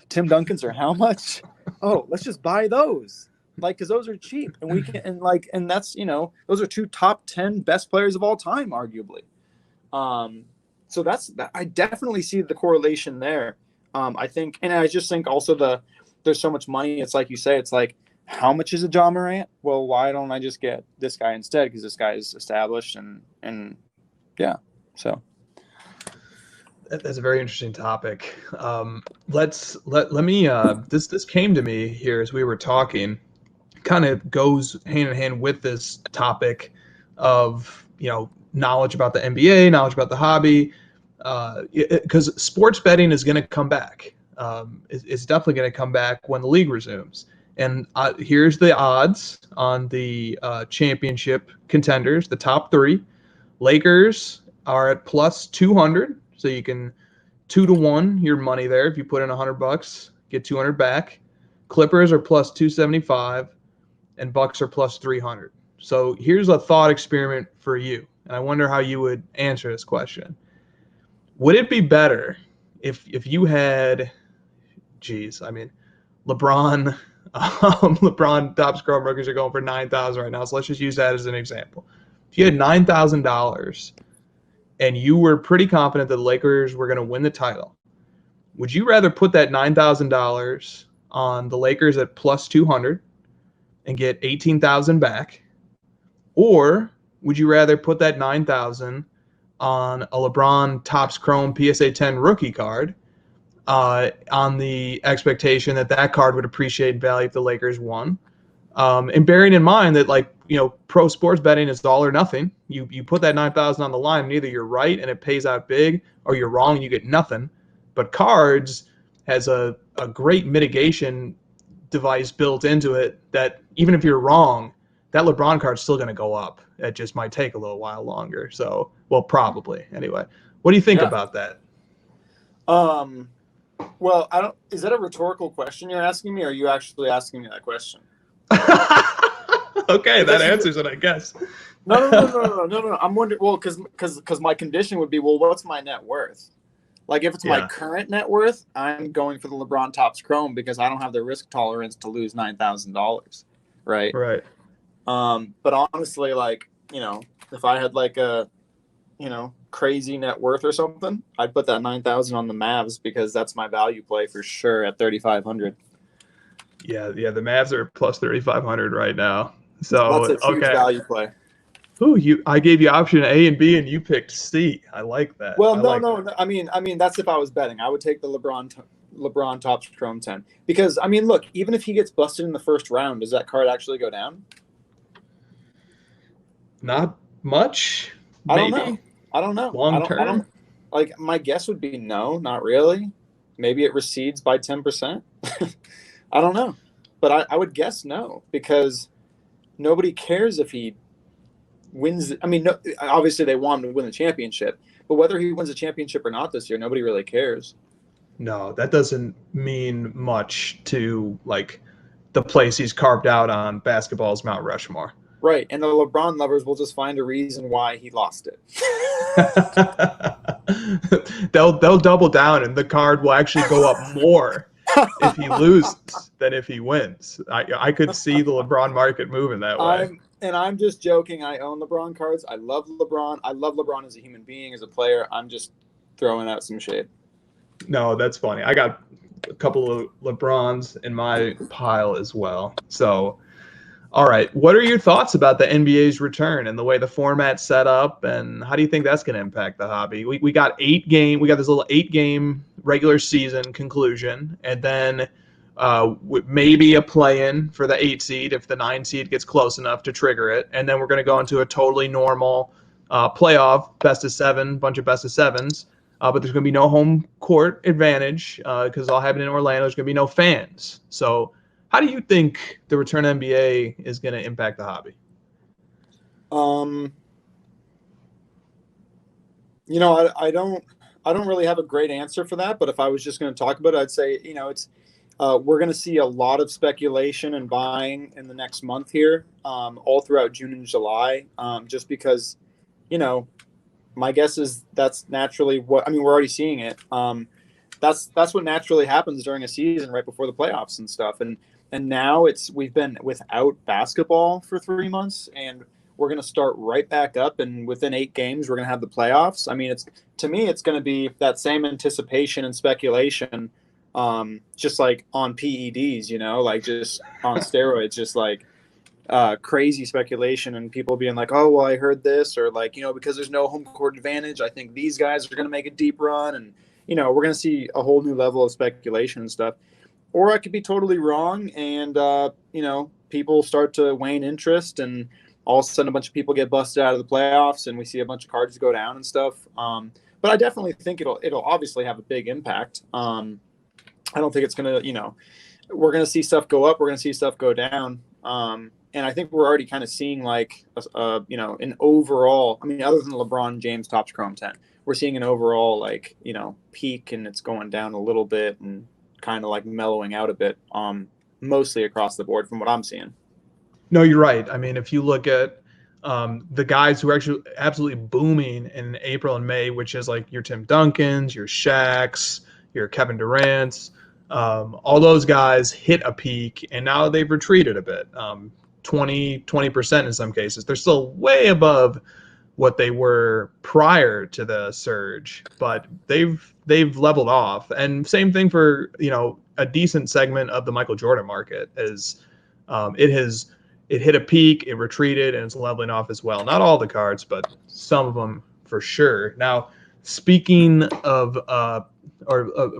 Tim Duncans are how much? Oh, let's just buy those. Like, because those are cheap. And we can, and that's, those are 2 top 10 best players of all time, arguably. So I definitely see the correlation there. I think, and I just think also there's so much money. It's like you say, it's like, how much is a John Morant? Well, why don't I just get this guy instead? Because this guy is established and yeah. So.
That's a very interesting topic. Let me this came to me here as we were talking, kind of goes hand in hand with this topic of knowledge about the NBA, knowledge about the hobby, because sports betting is going to come back. It's definitely going to come back when the league resumes. And here's the odds on the championship contenders, the top 3. Lakers are at plus 200. So you can 2-1 your money there. If you put in $100, get 200 back. Clippers are plus 275, and Bucks are plus 300. So here's a thought experiment for you, and I wonder how you would answer this question. Would it be better if you had, LeBron, LeBron Topps Chrome rookies are going for $9,000 right now. So let's just use that as an example. If you had $9,000 and you were pretty confident that the Lakers were going to win the title, would you rather put that $9,000 on the Lakers at plus 200 and get 18,000 back, or would you rather put that 9,000 on a LeBron Topps Chrome PSA 10 rookie card on the expectation that that card would appreciate in value if the Lakers won? And bearing in mind that, like, pro sports betting is all or nothing. You put that 9,000 on the line, and either you're right and it pays out big, or you're wrong and you get nothing. But cards has a great mitigation device built into it that even if you're wrong, that LeBron card's still going to go up. It just might take a little while longer. So, well, probably. Anyway, what do you think about that?
Well, is that a rhetorical question you're asking me, or are you actually asking me that question?
Okay, that answers it, I guess.
No. I'm wondering, well, because my condition would be, well, what's my net worth? Like, if it's my current net worth, I'm going for the LeBron Topps Chrome because I don't have the risk tolerance to lose $9,000, right?
Right.
But honestly, like, if I had like a, crazy net worth or something, I'd put that 9,000 on the Mavs because that's my value play for sure at 3,500.
Yeah, the Mavs are plus 3,500 right now. So
that's a huge value play.
Ooh, I gave you option A and B, and you picked C. I like that.
Well, no. I mean, that's if I was betting. I would take the LeBron Topps Chrome 10 because, I mean, look, even if he gets busted in the first round, does that card actually go down?
Not much. Maybe.
I don't know.
Long term.
Like, my guess would be no, not really. Maybe it recedes by 10%. I don't know, but I would guess no because nobody cares if he wins. I mean, no, obviously they want him to win the championship, but whether he wins the championship or not this year, nobody really cares.
No, that doesn't mean much to, like, the place he's carved out on basketball's Mount Rushmore.
Right, and the LeBron lovers will just find a reason why he lost it.
They'll double down, and the card will actually go up more if he loses than if he wins. I could see the LeBron market moving that way.
I'm just joking. I own LeBron cards. I love LeBron. I love LeBron as a human being, as a player. I'm just throwing out some shade.
No, that's funny. I got a couple of LeBrons in my pile as well. So, all right. What are your thoughts about the NBA's return and the way the format's set up, and how do you think that's going to impact the hobby? We got 8 game. We got this little 8-game regular season conclusion, and then maybe a play-in for the 8 seed if the 9 seed gets close enough to trigger it, and then we're going to go into a totally normal playoff, best of 7, bunch of best of 7s. But there's going to be no home court advantage because it's all happening in Orlando. There's going to be no fans. So how do you think the return of NBA is going to impact the hobby?
I don't really have a great answer for that. But if I was just going to talk about it, I'd say, it's we're going to see a lot of speculation and buying in the next month here, all throughout June and July, just because, my guess is that's naturally we're already seeing it. That's what naturally happens during a season right before the playoffs and stuff. And now we've been without basketball for 3 months, and we're going to start right back up. And within 8 games, we're going to have the playoffs. I mean, to me, it's going to be that same anticipation and speculation, just like on PEDs, like just on steroids, just like crazy speculation and people being like, oh, well, I heard this, or like, because there's no home court advantage, I think these guys are going to make a deep run. And, we're going to see a whole new level of speculation and stuff. Or I could be totally wrong, and people start to wane interest, and all of a sudden a bunch of people get busted out of the playoffs, and we see a bunch of cards go down and stuff. But I definitely think it'll obviously have a big impact. I don't think it's gonna, we're gonna see stuff go up, we're gonna see stuff go down, and I think we're already kind of seeing like an overall. I mean, other than the LeBron James Topps Chrome 10, we're seeing an overall peak, and it's going down a little bit and kind of like mellowing out a bit, mostly across the board from what I'm seeing.
No, you're right. I mean, if you look at the guys who are actually absolutely booming in April and May, which is like your Tim Duncans, your Shaqs, your Kevin Durant's, all those guys hit a peak, and now they've retreated a bit, 20% in some cases. They're still way above what they were prior to the surge, but they've leveled off. And same thing for, you know, a decent segment of the Michael Jordan market is it hit a peak, it retreated, and it's leveling off as well. Not all the cards, but some of them for sure. Now, speaking of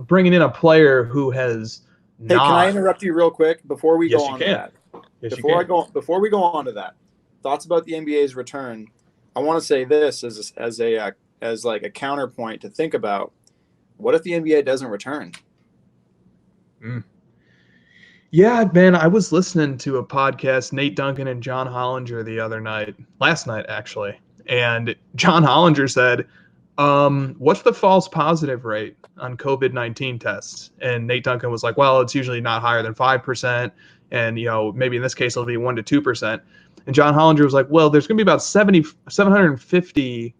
bringing in a player who has
Hey, can I
not.
interrupt you real quick before we
Yes,
go
you
on to
can.
that?
Yes, you
Before
can.
before we go on to that, thoughts about the NBA's return. I want to say this as like a counterpoint to think about. What if the NBA doesn't return?
Yeah, man, I was listening to a podcast, Nate Duncan and John Hollinger last night actually. And John Hollinger said, what's the false positive rate on COVID-19 tests? And Nate Duncan was like, well, it's usually not higher than 5%. And, you know, maybe in this case, it'll be 1 to 2%. And John Hollinger was like, well, there's going to be about 750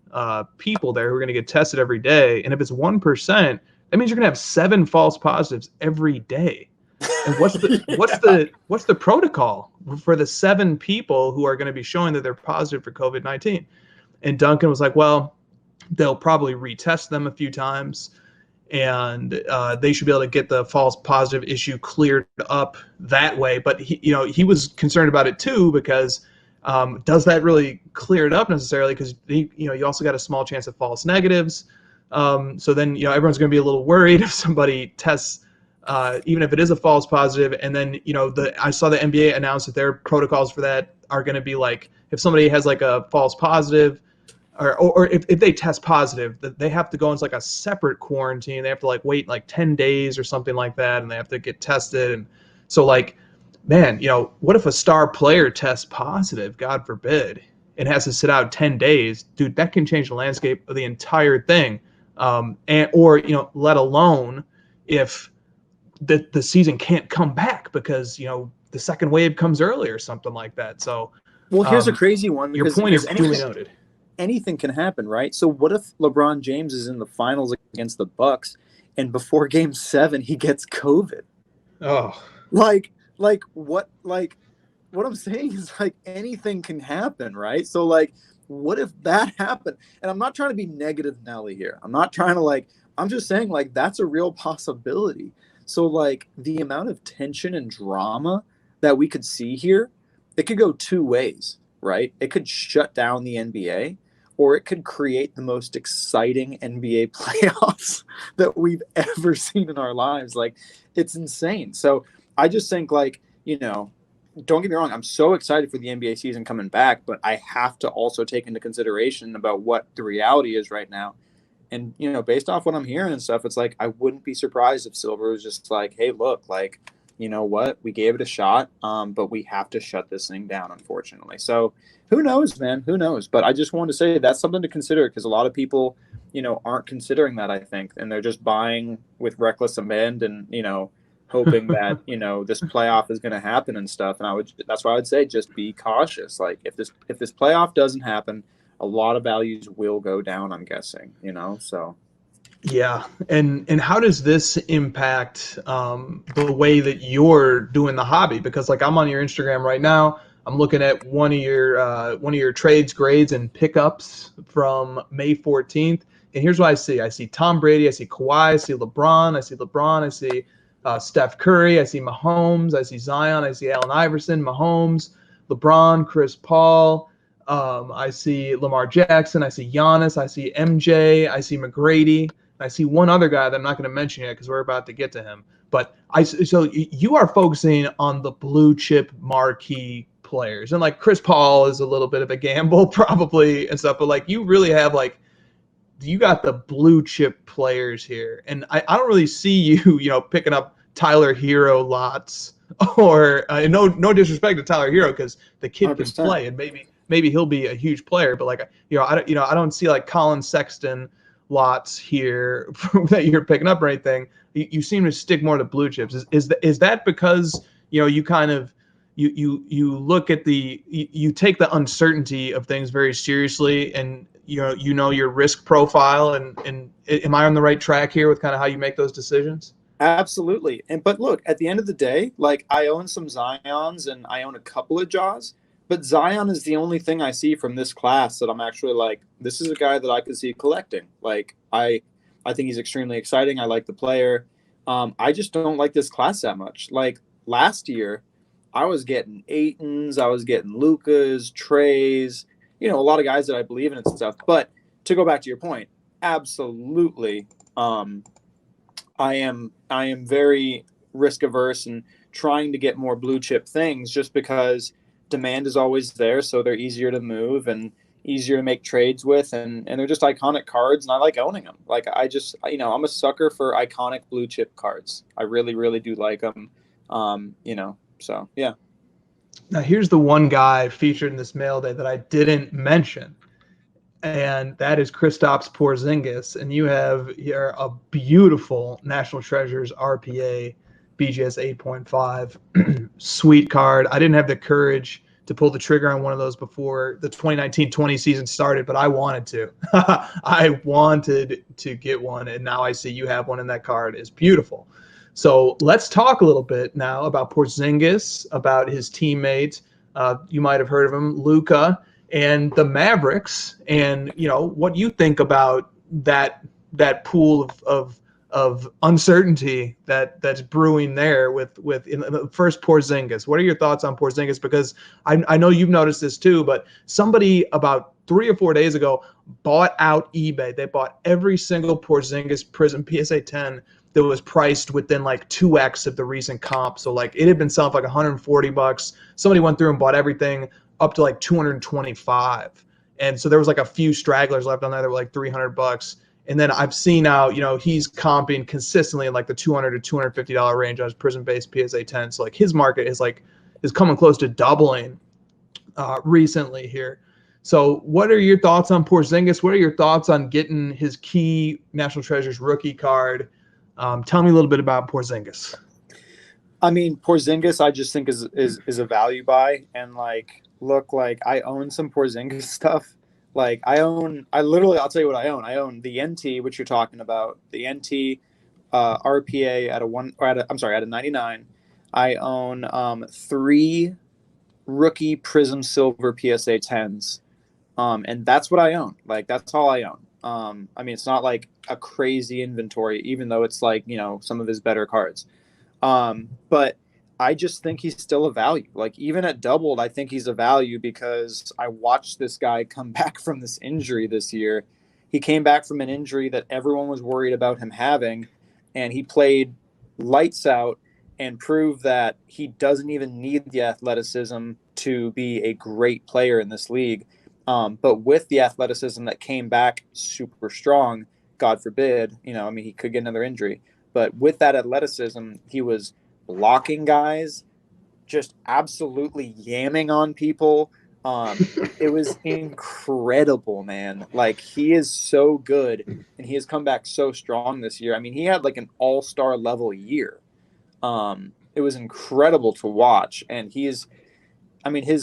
people there who are going to get tested every day. And if it's 1%, that means you're going to have 7 false positives every day. And what's the protocol for the 7 people who are going to be showing that they're positive for COVID-19? And Duncan was like, well, they'll probably retest them a few times, and they should be able to get the false positive issue cleared up that way. But he was concerned about it too, because does that really clear it up necessarily? Because you also got a small chance of false negatives. So then everyone's going to be a little worried if somebody tests. Even if it is a false positive, and then I saw the NBA announce that their protocols for that are going to be like, if somebody has like a false positive, or if they test positive, they have to go into like a separate quarantine. They have to like wait like 10 days or something like that, and they have to get tested. And so like, man, what if a star player tests positive, God forbid, and has to sit out 10 days? Dude, that can change the landscape of the entire thing. Or let alone if the season can't come back because the second wave comes early or something like that. So,
well, here's a crazy one.
Your point is duly noted.
Anything can happen, right? So, what if LeBron James is in the finals against the Bucks, and before Game 7 he gets COVID?
Oh,
like what? Like what I'm saying is like anything can happen, right? So, like, what if that happened? And I'm not trying to be negative Nelly here. I'm not trying to I'm just saying like that's a real possibility. So, like, the amount of tension and drama that we could see here, it could go 2 ways, right? It could shut down the NBA, or it could create the most exciting NBA playoffs that we've ever seen in our lives. Like, it's insane. So I just think, like, don't get me wrong, I'm so excited for the NBA season coming back, but I have to also take into consideration about what the reality is right now. And, based off what I'm hearing and stuff, it's like, I wouldn't be surprised if Silver was just like, hey, look, like, you know what? We gave it a shot, but we have to shut this thing down, unfortunately. So who knows, man? Who knows? But I just wanted to say that's something to consider, because a lot of people, aren't considering that, I think. And they're just buying with reckless abandon, hoping that, this playoff is going to happen and stuff. And that's why I would say just be cautious. Like, if this playoff doesn't happen, a lot of values will go down, I'm guessing, so.
Yeah. And how does this impact the way that you're doing the hobby? Because like I'm on your Instagram right now, I'm looking at one of your trades, grades, and pickups from May 14th. And here's what I see. I see Tom Brady, I see Kawhi, I see LeBron, I see Steph Curry, I see Mahomes, I see Zion, I see Allen Iverson, Mahomes, LeBron, Chris Paul, I see Lamar Jackson, I see Giannis, I see MJ, I see McGrady, I see one other guy that I'm not going to mention yet because we're about to get to him. But so you are focusing on the blue chip marquee players, and like Chris Paul is a little bit of a gamble probably and stuff, but like you really have you got the blue chip players here, and I don't really see you picking up Tyler Hero lots, or no disrespect to Tyler Hero, because the kid 100%. Can play, and maybe he'll be a huge player, but like I don't see like Colin Sexton lots here that you're picking up or anything. You seem to stick more to blue chips. Is that because you kind of you look at you take the uncertainty of things very seriously, and your risk profile, and am I on the right track here with kind of how you make those decisions?
Absolutely. But look, at the end of the day, like I own some Zions and I own a couple of Jaws, But Zion is the only thing I see from this class that I'm actually like, this is a guy that I could see collecting. Like I think he's extremely exciting. I like the player. I just don't like this class that much. Like last year, I was getting Aitons, I was getting Lukas, Treys, a lot of guys that I believe in and stuff. But to go back to your point, absolutely, I am very risk averse and trying to get more blue chip things just because demand is always there, so they're easier to move and easier to make trades with, and they're just iconic cards, and I like owning them. Like I just, I'm a sucker for iconic blue chip cards. I really, really do like them. So yeah.
Now here's the one guy featured in this mail day that I didn't mention, and that is Kristaps Porzingis. And you have here a beautiful National Treasures RPA BGS 8.5 sweet card. I didn't have the courage to pull the trigger on one of those before the 2019-20 season started, but I wanted to. I wanted to get one, and now I see you have one in that card. It's beautiful. So let's talk a little bit now about Porzingis, about his teammate. You might have heard of him, Luka, and the Mavericks, and what you think about that pool of uncertainty that's brewing there with in the first Porzingis. What are your thoughts on Porzingis? Because I know you've noticed this too, but somebody about 3 or 4 days ago bought out eBay. They bought every single Porzingis Prism PSA 10 that was priced within like 2x of the recent comp. So like it had been selling for like $140. Somebody went through and bought everything up to like 225. And so there was like a few stragglers left on there that were like $300. And then I've seen now, he's comping consistently in like the $200 to $250 range on his Prism-based PSA 10. So like his market is coming close to doubling recently here. So what are your thoughts on Porzingis? What are your thoughts on getting his key National Treasures rookie card? Tell me a little bit about Porzingis.
I mean, Porzingis, I just think is a value buy, and look, I own some Porzingis stuff. Like I'll tell you what I own. I own the NT, which you're talking about, the NT RPA at a 99. I own 3 rookie Prism Silver PSA 10s, and that's what I own. Like that's all I own. I mean, it's not like a crazy inventory, even though it's like some of his better cards. But I just think he's still a value. Like even at doubled, I think he's a value because I watched this guy come back from this injury this year. He came back from an injury that everyone was worried about him having, and he played lights out and proved that he doesn't even need the athleticism to be a great player in this league. But with the athleticism that came back super strong, God forbid, he could get another injury. But with that athleticism, he was blocking guys, just absolutely yamming on people. It was incredible, man. Like he is so good, and he has come back so strong this year. I mean, he had like an all-star level year. It was incredible to watch, and his nickname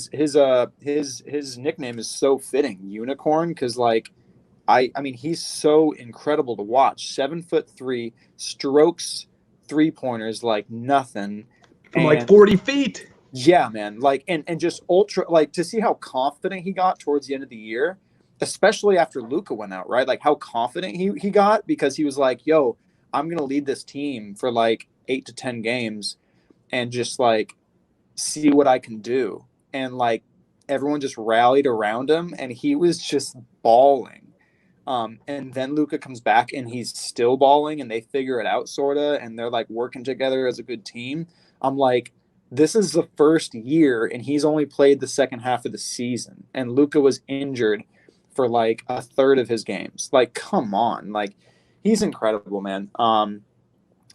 is so fitting, Unicorn, because I mean, he's so incredible to watch. 7'3", strokes 3-pointers like nothing.
From like 40 feet.
Yeah, man. And just ultra, to see how confident he got towards the end of the year, especially after Luka went out, right? Like how confident he got, because he was like, yo, I'm going to lead this team for 8 to 10 games and just see what I can do. And everyone just rallied around him, and he was just balling. And then Luka comes back and he's still balling, and they figure it out sorta, and they're working together as a good team. I'm like, this is the first year, and he's only played the second half of the season, and Luka was injured for a third of his games. Come on, he's incredible, man. I'm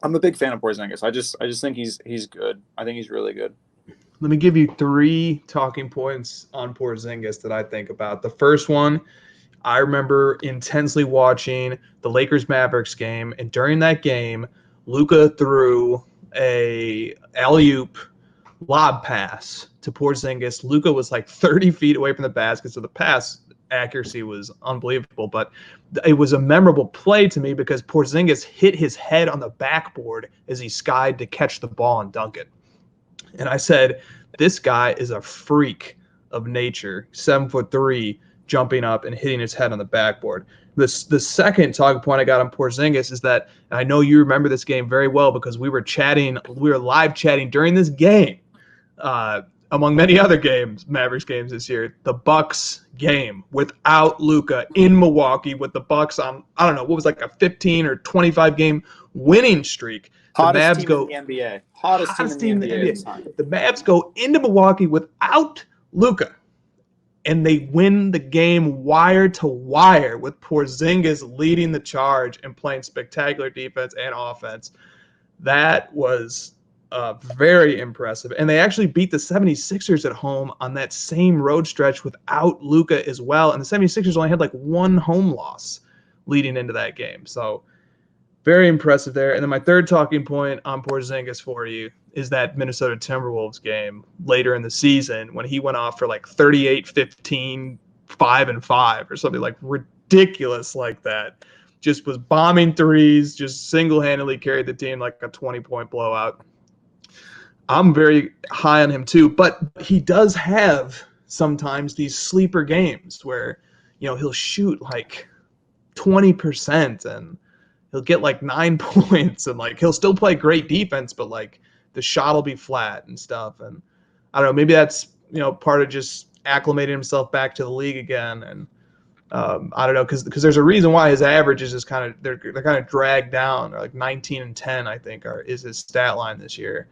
a big fan of Porzingis. I just think he's good. I think he's really good.
Let me give you 3 talking points on Porzingis that I think about. The first one, I remember intensely watching the Lakers-Mavericks game, and during that game, Luka threw a alley-oop lob pass to Porzingis. Luka was 30 feet away from the basket, so the pass accuracy was unbelievable, but it was a memorable play to me because Porzingis hit his head on the backboard as he skied to catch the ball and dunk it. And I said, this guy is a freak of nature, 7'3", jumping up and hitting his head on the backboard. The second talking point I got on Porzingis is that, and I know you remember this game very well because we were live chatting during this game, among many other games, Mavericks games this year, the Bucks game without Luka in Milwaukee with the Bucks on, I don't know, what was like a 15 or 25 game winning streak.
Hottest team in the NBA. Hottest team in the NBA this time.
The Mavs go into Milwaukee without Luka, and they win the game wire to wire with Porzingis leading the charge and playing spectacular defense and offense. That was very impressive. And they actually beat the 76ers at home on that same road stretch without Luka as well. And the 76ers only had like one home loss leading into that game. So very impressive there. And then my third talking point on Porzingis for you is that Minnesota Timberwolves game later in the season when he went off for like 38, 15, 5-5 or something like ridiculous like that. Just was bombing threes, just single-handedly carried the team like a 20-point blowout. I'm very high on him too, but he does have sometimes these sleeper games where, he'll shoot like 20% and he'll get like 9 points and like he'll still play great defense, but like the shot will be flat and stuff. And I don't know, maybe that's, part of just acclimating himself back to the league again. And I don't know, because there's a reason why his averages is kind of they're kind of dragged down. Like 19-10, I think, is his stat line this year.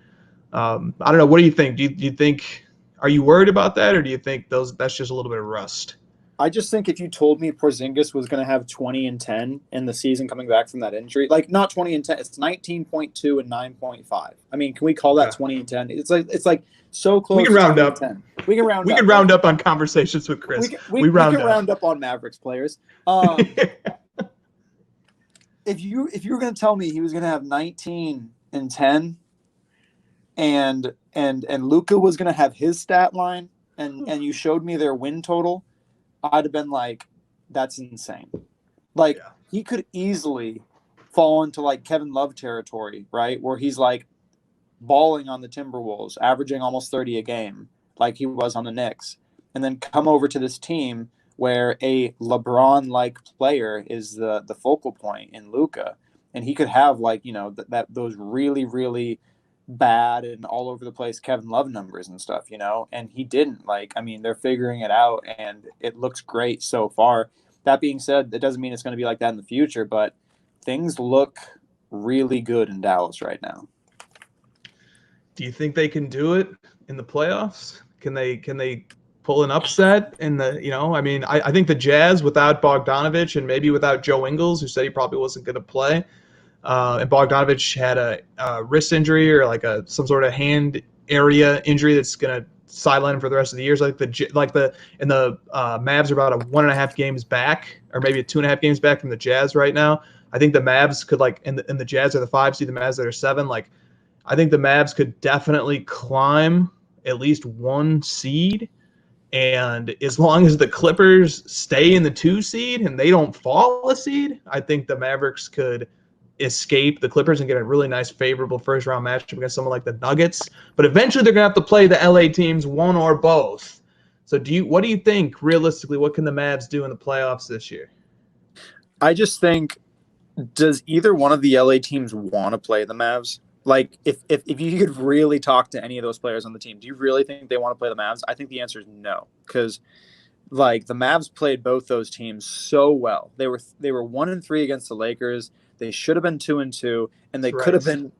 I don't know. What do you think? Do you think, are you worried about that, or do you think that's just a little bit of rust?
I just think if you told me Porzingis was going to have 20-10 in the season coming back from that injury, like not 20-10, it's 19.2 and 9.5. I mean, can we call that 20-10? It's like so close.
We can round up.
We can round up.
We can round up on conversations with Chris.
We can round up on Mavericks players. If you were going to tell me he was going to have 19-10 and Luka was going to have his stat line and you showed me their win total, I'd have been like, that's insane. Like, he could easily fall into like Kevin Love territory, right? Where he's like balling on the Timberwolves, averaging almost 30 a game, like he was on the Knicks, and then come over to this team where a LeBron-like player is the focal point in Luka, and he could have like, those really, really bad and all over the place Kevin Love numbers and stuff, and he didn't. Like, I mean, they're figuring it out and it looks great so far. That being said, that doesn't mean it's going to be like that in the future, but things look really good in Dallas right now.
Do you think they can do it in the playoffs? Can they pull an upset in the, I mean, I think the Jazz without Bogdanovich and maybe without Joe Ingles, who said he probably wasn't going to play, and Bogdanovich had a wrist injury or like some sort of hand area injury that's going to sideline him for the rest of the year. So the Mavs are about a 1.5 games back, or maybe 2.5 games back from the Jazz right now. I think the Mavs could and the Jazz are the 5 seed, the Mavs that are 7. Like, I think the Mavs could definitely climb at least 1 seed. And as long as the Clippers stay in the 2 seed and they don't fall a seed, I think the Mavericks could escape the Clippers and get a really nice, favorable first-round matchup against someone like the Nuggets. But eventually they're going to have to play the LA teams, one or both. So what do you think, realistically, what can the Mavs do in the playoffs this year?
I just think, does either one of the LA teams want to play the Mavs? Like, if you could really talk to any of those players on the team, do you really think they want to play the Mavs? I think the answer is no, because like the Mavs played both those teams so well. They were 1-3 against the Lakers. They should have been 2-2, and they could have been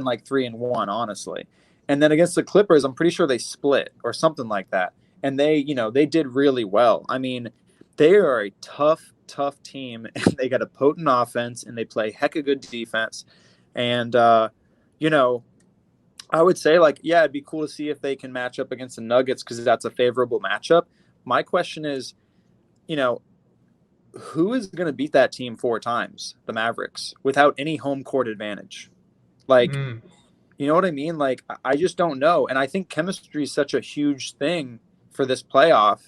like 3-1, honestly. And then against the Clippers, I'm pretty sure they split or something like that. And they did really well. I mean, they are a tough team, and they got a potent offense, and they play hecka good defense. And I would say, like, yeah, it'd be cool to see if they can match up against the Nuggets because that's a favorable matchup. My question is, who is going to beat that team 4 times, the Mavericks, without any home court advantage? Like, you know what I mean? Like, I just don't know. And I think chemistry is such a huge thing for this playoff.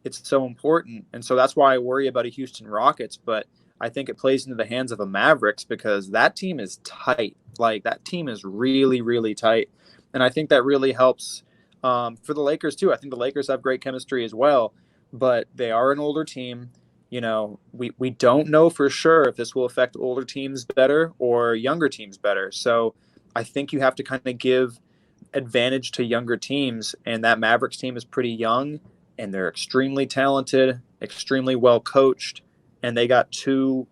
It's so important. And so that's why I worry about a Houston Rockets. But I think it plays into the hands of a Mavericks because that team is tight. Like, that team is really, really tight. And I think that really helps For the Lakers too. I think the Lakers have great chemistry as well, but they are an older team. You know, we don't know for sure if this will affect older teams better or younger teams better. So I think you have to kind of give advantage to younger teams, and that Mavericks team is pretty young, and they're extremely talented, extremely well coached, and they got two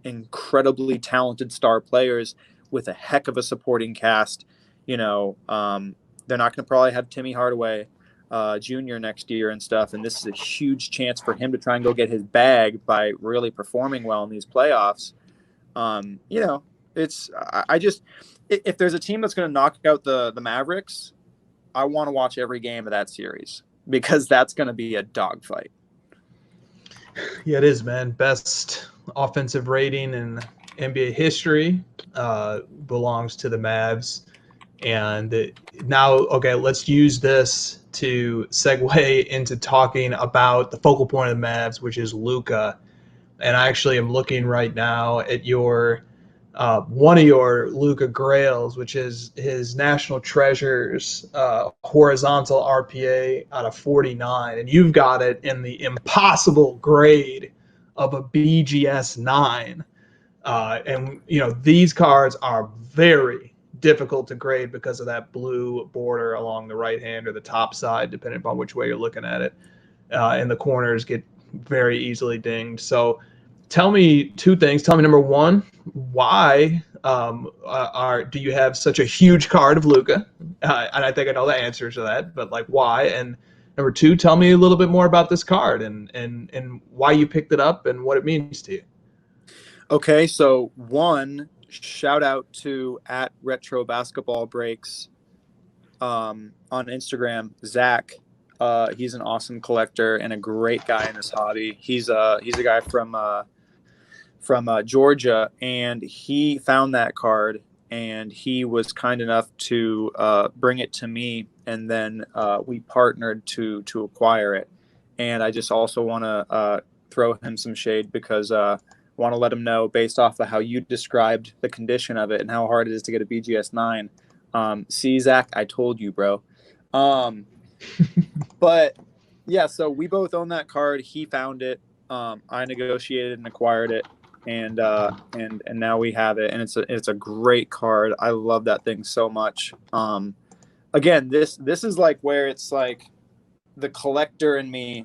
incredibly talented star players with a heck of a supporting cast. They're not going to probably have Timmy Hardaway Jr. next year and stuff, and this is a huge chance for him to try and go get his bag by really performing well in these playoffs. If there's a team that's going to knock out the Mavericks, I want to watch every game of that series because that's going to be a dogfight.
Yeah, it is, man. Best offensive rating in NBA history belongs to the Mavs. And now, okay, let's use this to segue into talking about the focal point of the Mavs, which is Luka. And I actually am looking right now at your one of your Luka grails, which is his National Treasures horizontal RPA out of 49, and you've got it in the impossible grade of a BGS 9. And these cards are very difficult to grade because of that blue border along the right hand or the top side, depending upon which way you're looking at it. And the corners get very easily dinged. So tell me two things. Tell me, number one, why do you have such a huge card of Luka? And I think I know the answers to that, but like why? And number two, tell me a little bit more about this card and why you picked it up and what it means to you.
Okay, so one, shout out to @RetroBasketballBreaks on Instagram, Zach. He's an awesome collector and a great guy in this hobby. He's a guy from Georgia, and he found that card, and he was kind enough to bring it to me, and then we partnered to acquire it. And I just also want to throw him some shade because want to let him know, based off of how you described the condition of it and how hard it is to get a BGS 9. See, Zach, I told you, bro. But yeah, so we both own that card. He found it. I negotiated and acquired it, and now we have it, and it's a great card. I love that thing so much. Again, this is like where it's like the collector in me,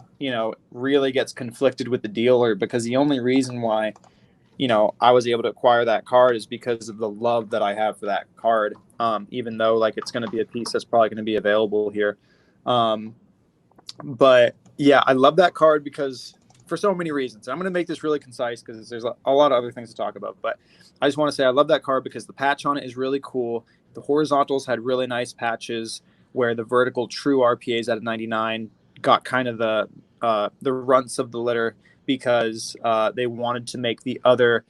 really gets conflicted with the dealer, because the only reason why, I was able to acquire that card is because of the love that I have for that card. Even though like it's going to be a piece that's probably going to be available here. But yeah, I love that card because for so many reasons. I'm going to make this really concise because there's a lot of other things to talk about, but I just want to say I love that card because the patch on it is really cool. The horizontals had really nice patches, where the vertical true RPAs at a 99 got kind of the runts of the litter because they wanted to make the other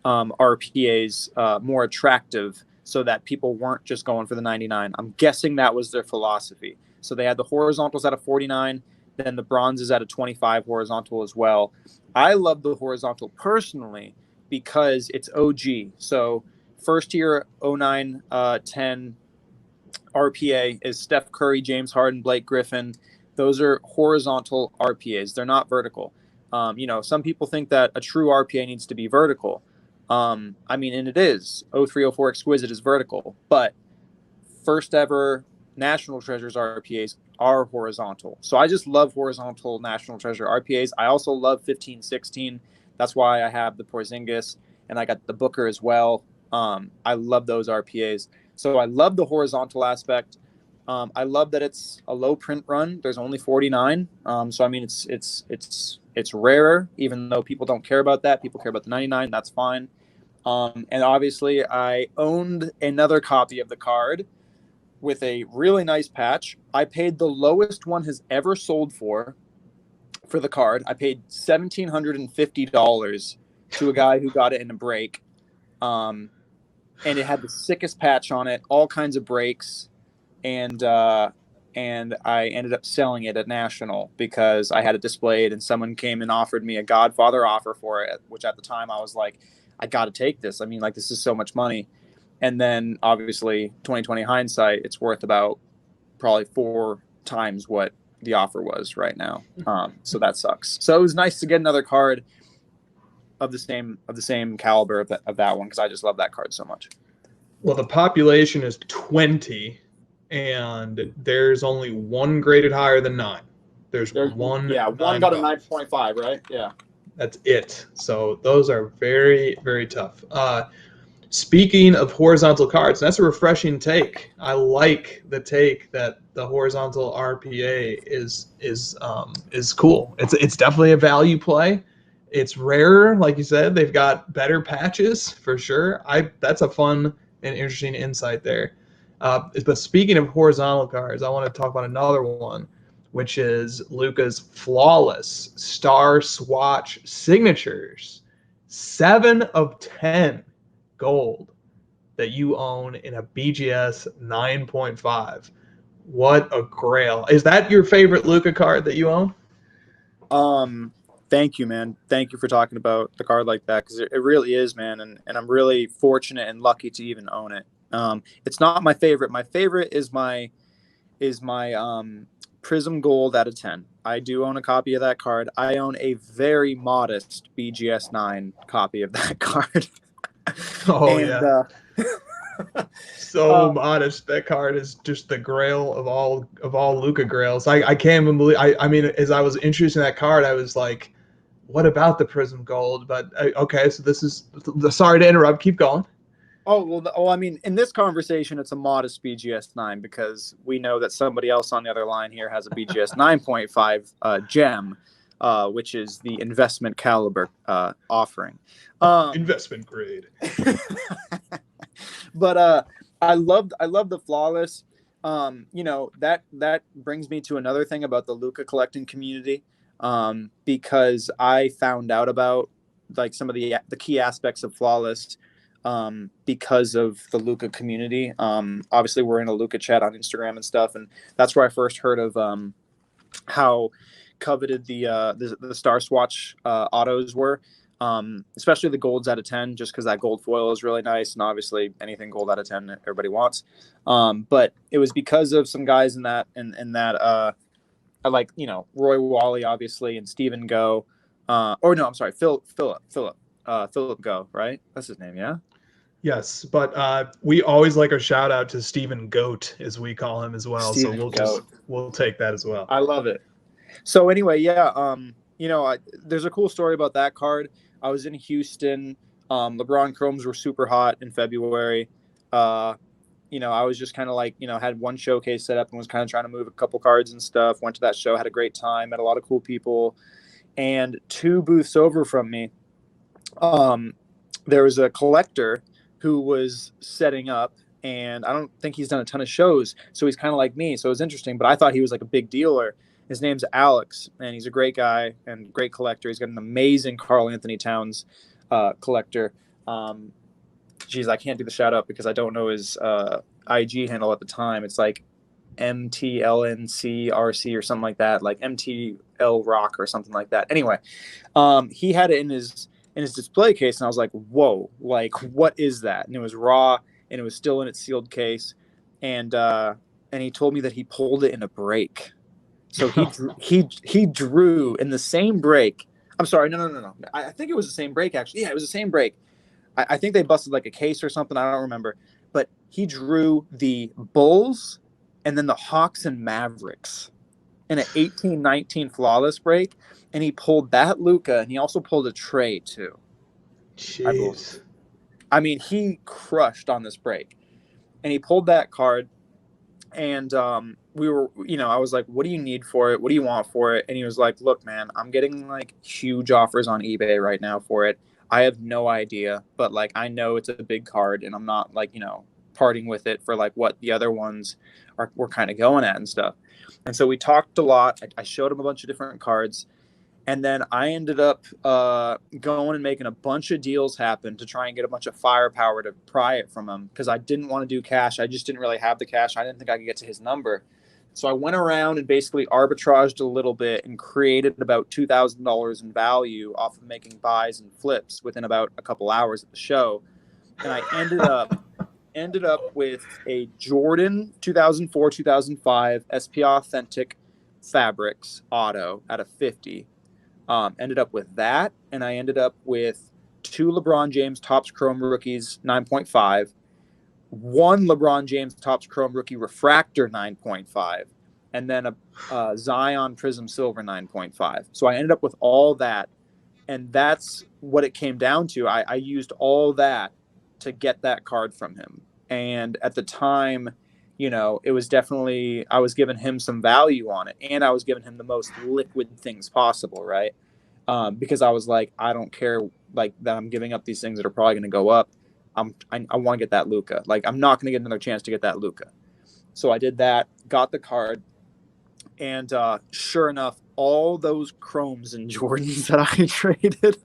RPAs more attractive so that people weren't just going for the 99. I'm guessing that was their philosophy. So they had the horizontals at a 49, then the bronzes at a 25 horizontal as well. I love the horizontal personally because it's OG. So first year 09, 10 RPA is Steph Curry, James Harden, Blake Griffin. Those are horizontal RPAs. They're not vertical. Some people think that a true RPA needs to be vertical. And it is. 0304 Exquisite is vertical, but first ever National Treasures RPAs are horizontal. So I just love horizontal National Treasure RPAs. I also love 15-16. That's why I have the Porzingis, and I got the Booker as well. I love those RPAs. So I love the horizontal aspect. I love that it's a low print run. There's only 49. It's rarer, even though people don't care about that. People care about the 99. That's fine. And obviously I owned another copy of the card with a really nice patch. I paid the lowest one has ever sold for the card. I paid $1,750 to a guy who got it in a break. And it had the sickest patch on it, all kinds of breaks. And I ended up selling it at National because I had it displayed, and someone came and offered me a Godfather offer for it, which at the time I was like, I got to take this. This is so much money. And then obviously 2020 hindsight, it's worth about probably 4 times what the offer was right now. So that sucks. So it was nice to get another card of the same caliber of that one, because I just love that card so much.
Well, the population is 20, and there's only one graded higher than 9. There's one.
Yeah, one got a 9.5, right? Yeah.
That's it. So those are very, very tough. Speaking of horizontal cards, that's a refreshing take. I like the take that the horizontal RPA is cool. It's definitely a value play. It's rarer, like you said. They've got better patches for sure. That's a fun and interesting insight there. But speaking of horizontal cards, I want to talk about another one, which is Luka's flawless star swatch signatures. 7 of 10 gold that you own in a BGS 9.5. What a grail. Is that your favorite Luka card that you own?
Thank you, man. Thank you for talking about the card like that, because it really is, man. And I'm really fortunate and lucky to even own it. It's not my favorite. My favorite is my Prism Gold out of 10. I do own a copy of that card. I own a very modest BGS 9 copy of that card.
Oh, and, yeah. So modest. That card is just the grail of all Luka grails. I can't even believe. I mean, as I was introducing that card, I was like, "What about the Prism Gold?" But okay, so this is. Sorry to interrupt. Keep going.
Oh well. I mean, in this conversation, it's a modest BGS 9, because we know that somebody else on the other line here has a BGS 9.5 gem, which is the investment caliber offering.
Investment grade.
But I love the flawless. That brings me to another thing about the Luka collecting community, because I found out about like some of the key aspects of flawless because of the Luka community. Obviously, we're in a Luka chat on Instagram and stuff, and that's where I first heard of how coveted the Star Swatch autos were. Especially the golds out of 10, just because that gold foil is really nice, and obviously anything gold out of 10 everybody wants. But it was because of some guys in that I like, Roy Wally obviously, and Stephen Go, Philip Go, right? That's his name, yeah.
Yes, but we always like a shout out to Stephen Goat, as we call him as well.
Stephen
so we'll take that as well.
I love it. So anyway, yeah, there's a cool story about that card. I was in Houston. LeBron Chromes were super hot in February. I was just kind of like, had one showcase set up and was kind of trying to move a couple cards and stuff. Went to that show, had a great time, met a lot of cool people. And 2 booths over from me, there was a collector who was setting up, and I don't think he's done a ton of shows, so he's kind of like me. So it was interesting, but I thought he was like a big dealer. His name's Alex, and he's a great guy and great collector. He's got an amazing Karl Anthony Towns collector. I can't do the shout out because I don't know his IG handle at the time. It's like MTLNCRC or something like that, like MTL Rock or something like that. Anyway, he had it in his display case, and I was like, whoa, like, what is that? And it was raw, and it was still in its sealed case. And he told me that he pulled it in a break. So he drew in the same break. I'm sorry, no. I think it was the same break, actually. Yeah, it was the same break. I think they busted like a case or something. I don't remember. But he drew the Bulls and then the Hawks and Mavericks in an 18-19 flawless break. And he pulled that Luka, and he also pulled a Trey too.
Jeez.
I mean, he crushed on this break. And he pulled that card. And we were, I was like, what do you need for it? What do you want for it? And he was like, look, man, I'm getting like huge offers on eBay right now for it. I have no idea, but like, I know it's a big card, and I'm not like, parting with it for like what the other ones were kind of going at and stuff. And so we talked a lot. I showed him a bunch of different cards. And then I ended up going and making a bunch of deals happen to try and get a bunch of firepower to pry it from him, because I didn't want to do cash. I just didn't really have the cash. I didn't think I could get to his number. So I went around and basically arbitraged a little bit and created about $2,000 in value off of making buys and flips within about a couple hours of the show. And I ended up ended up with a Jordan 2004-2005 SP Authentic Fabrics Auto at a 50. Ended up with that, and I ended up with 2 LeBron James Topps Chrome Rookies 9.5, 1 LeBron James Topps Chrome Rookie Refractor 9.5, and then a Zion Prism Silver 9.5. So I ended up with all that, and that's what it came down to. I used all that to get that card from him. And at the time, it was definitely, I was giving him some value on it, and I was giving him the most liquid things possible, right? Because I was like, I don't care like that I'm giving up these things that are probably going to go up. I want to get that Luka. Like, I'm not going to get another chance to get that Luka. So I did that, got the card, and sure enough, all those Chromes and Jordans that I traded,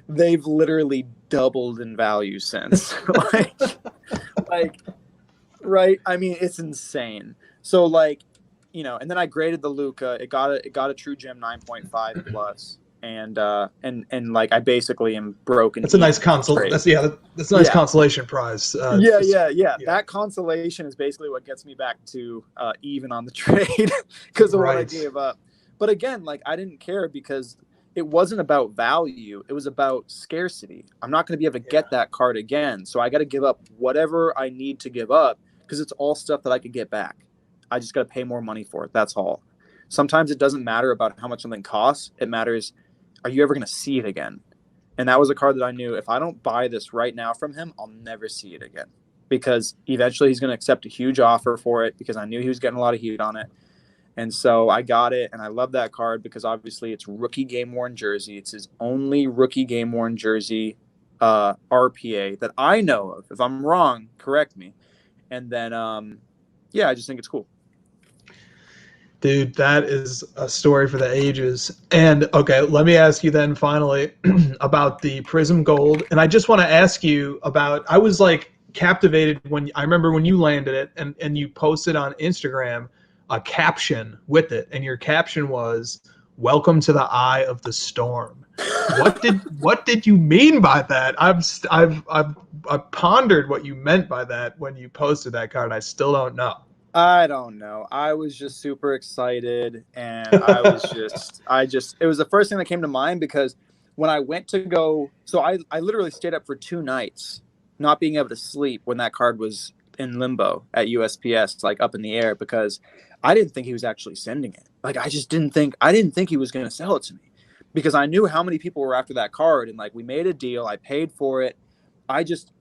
they've literally doubled in value since. like, right? I mean, it's insane. So and then I graded the Luka. It got a True Gem 9.5 plus. And like I basically am broken.
That's a nice console. That's a nice consolation prize.
Yeah. That consolation is basically what gets me back to even on the trade because of what I gave up. But again, like I didn't care because it wasn't about value. It was about scarcity. I'm not going to be able to get that card again, so I got to give up whatever I need to give up because it's all stuff that I could get back. I just got to pay more money for it. That's all. Sometimes it doesn't matter about how much something costs. It matters, are you ever going to see it again? And that was a card that I knew if I don't buy this right now from him, I'll never see it again because eventually he's going to accept a huge offer for it because I knew he was getting a lot of heat on it. And so I got it, and I love that card because obviously it's rookie game-worn jersey. It's his only rookie game-worn jersey RPA that I know of. If I'm wrong, correct me. And then, I just think it's cool.
Dude, that is a story for the ages. And okay, let me ask you then finally about the Prism Gold. And I just want to ask you about, I was like captivated I remember when you landed it and you posted on Instagram a caption with it. And your caption was, "Welcome to the eye of the storm." What did you mean by that? I've pondered what you meant by that when you posted that card. I still don't know.
I don't know. I was just super excited, and it was the first thing that came to mind because when I went to go, so I literally stayed up for 2 nights, not being able to sleep when that card was in limbo at USPS, like up in the air, because I didn't think he was actually sending it. Like, I didn't think he was going to sell it to me because I knew how many people were after that card. And like, we made a deal. I paid for it. I just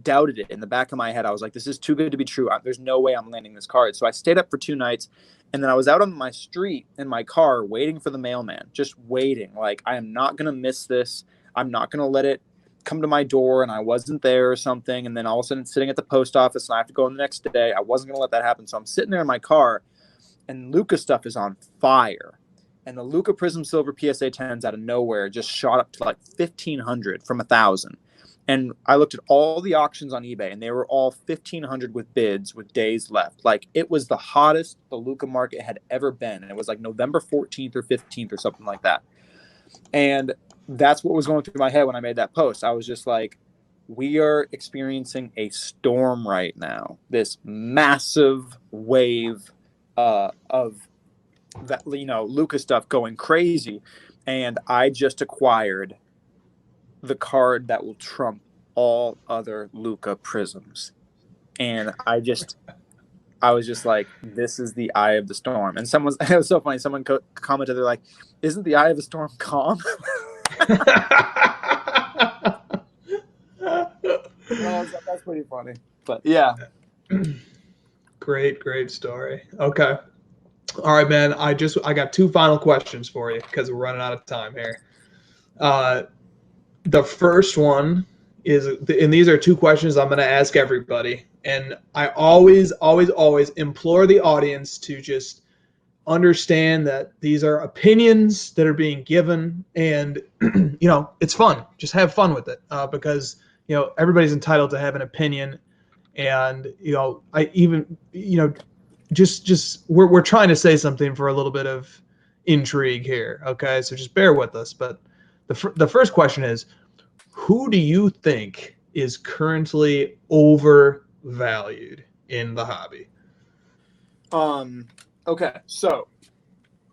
doubted it in the back of my head. I was like, this is too good to be true. There's no way I'm landing this card. So I stayed up for 2 nights, and then I was out on my street in my car waiting for the mailman, just waiting. Like, I am not going to miss this. I'm not going to let it come to my door and I wasn't there or something. And then all of a sudden it's sitting at the post office and I have to go in the next day. I wasn't going to let that happen. So I'm sitting there in my car and Luka stuff is on fire. And the Luka Prism Silver PSA 10s out of nowhere just shot up to like 1,500 from 1,000. And I looked at all the auctions on eBay, and they were all 1,500 with bids with days left. Like, it was the hottest the Luka market had ever been. And it was like November 14th or 15th or something like that. And that's what was going through my head when I made that post. I was just like, we are experiencing a storm right now. This massive wave of that, Luka stuff going crazy. And I just acquired the card that will trump all other Luka Prisms. And I was just like, this is the eye of the storm. And it was so funny. Someone commented, they're like, isn't the eye of the storm calm? That's pretty funny. But yeah.
Great story. Okay. All right, man. I got 2 final questions for you because we're running out of time here. The first one is, and these are 2 questions I'm going to ask everybody. And I always implore the audience to just understand that these are opinions that are being given, and it's fun. Just have fun with it, because everybody's entitled to have an opinion, and we're trying to say something for a little bit of intrigue here. Okay, so just bear with us. But the first question is, who do you think is currently overvalued in the hobby?
Okay, so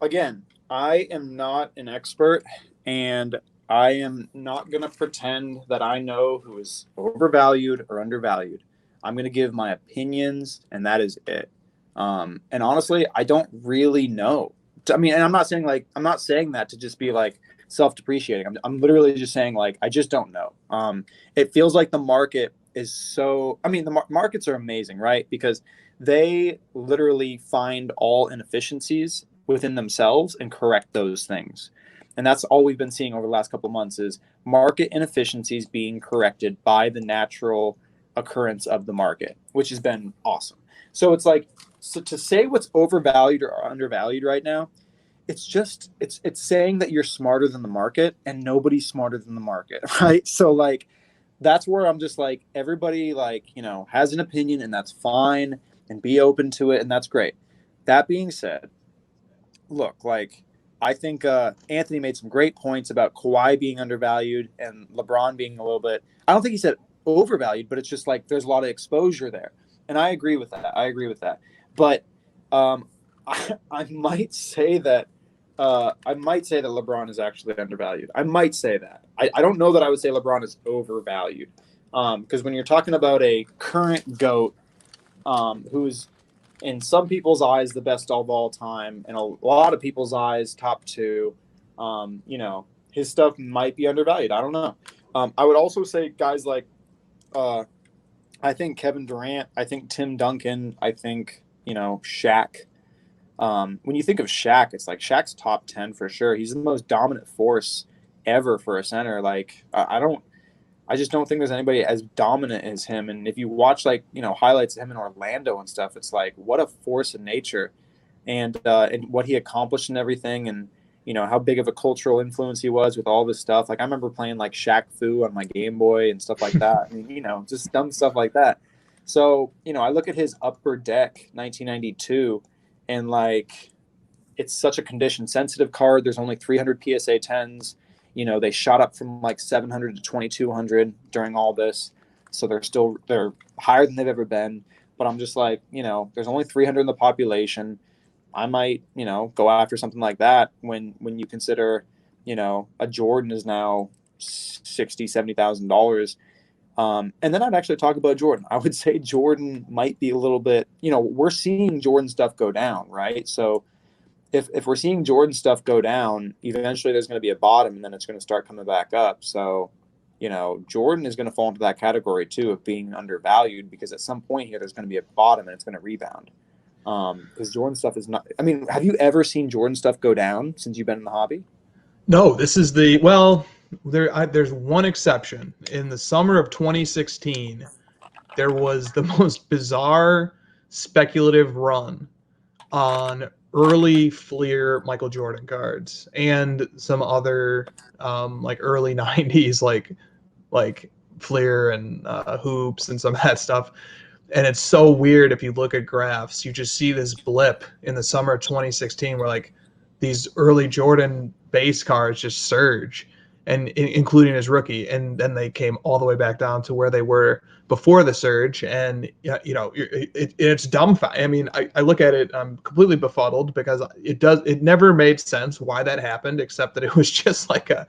again, I am not an expert, and I am not going to pretend that I know who is overvalued or undervalued. I'm going to give my opinions, and that is it. And honestly, I don't really know. I mean, and I'm not saying that to just be like self-depreciating. I'm literally just saying like I just don't know. It feels like the market is so. I mean, the markets are amazing, right? Because they literally find all inefficiencies within themselves and correct those things. And that's all we've been seeing over the last couple of months is market inefficiencies being corrected by the natural occurrence of the market, which has been awesome. So it's like, so to say what's overvalued or undervalued right now, it's just it's saying that you're smarter than the market, and nobody's smarter than the market, right? So like that's where I'm just like, everybody like, has an opinion, and that's fine, and be open to it, and that's great. That being said, look, like I think Anthony made some great points about Kawhi being undervalued and LeBron being a little bit. I don't think he said overvalued, but it's just like there's a lot of exposure there, and I agree with that. But um, I might say that LeBron is actually undervalued. I might say that. I don't know that I would say LeBron is overvalued, because when you're talking about a current GOAT, who's in some people's eyes the best of all time, and a lot of people's eyes top two, his stuff might be undervalued. I don't know. I would also say guys like I think Kevin Durant, I think Tim Duncan, I think Shaq. When you think of Shaq, it's like Shaq's top 10 for sure. He's the most dominant force ever for a center. Like I just don't think there's anybody as dominant as him. And if you watch highlights of him in Orlando and stuff, it's like what a force of nature, and what he accomplished and everything, and how big of a cultural influence he was with all this stuff. Like I remember playing like Shaq Fu on my Game Boy and stuff like that. I mean, just dumb stuff like that. So I look at his Upper Deck 1992, and like it's such a condition sensitive card. There's only 300 PSA 10s. They shot up from like 700 to 2200 during all this. So they're higher than they've ever been. But I'm just like, there's only 300 in the population. I might, go after something like that when you consider, a Jordan is now $60,000, $70,000. And then I'd actually talk about Jordan. I would say Jordan might be a little bit, we're seeing Jordan stuff go down, right? So if we're seeing Jordan stuff go down, eventually there's going to be a bottom, and then it's going to start coming back up. So, Jordan is going to fall into that category too of being undervalued, because at some point here there's going to be a bottom and it's going to rebound. Because Jordan stuff is not. I mean, have you ever seen Jordan stuff go down since you've been in the hobby?
No, this is there's one exception. In the summer of 2016, there was the most bizarre speculative run on early Fleer Michael Jordan cards and some other like early 90s like Fleer and hoops and some of that stuff. And it's so weird if you look at graphs. You just see this blip in the summer of 2016 where like these early Jordan base cards just surge, and including his rookie, and then they came all the way back down to where they were before the surge. And it's dumbfounding. I mean, I look at it, I'm completely befuddled, because it never made sense why that happened, except that it was just like a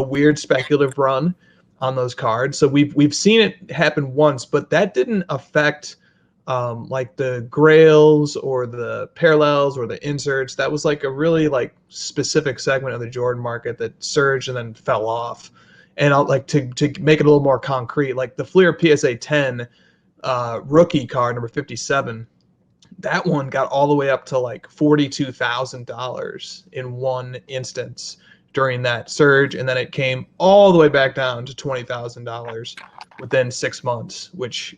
weird speculative run on those cards. So we've seen it happen once, but that didn't affect like the grails or the parallels or the inserts. That was like a really like specific segment of the Jordan market that surged and then fell off. And I'll like to make it a little more concrete, like the Fleer PSA 10 rookie card number 57, that one got all the way up to like $42,000 in one instance during that surge, and then it came all the way back down to $20,000 within 6 months, which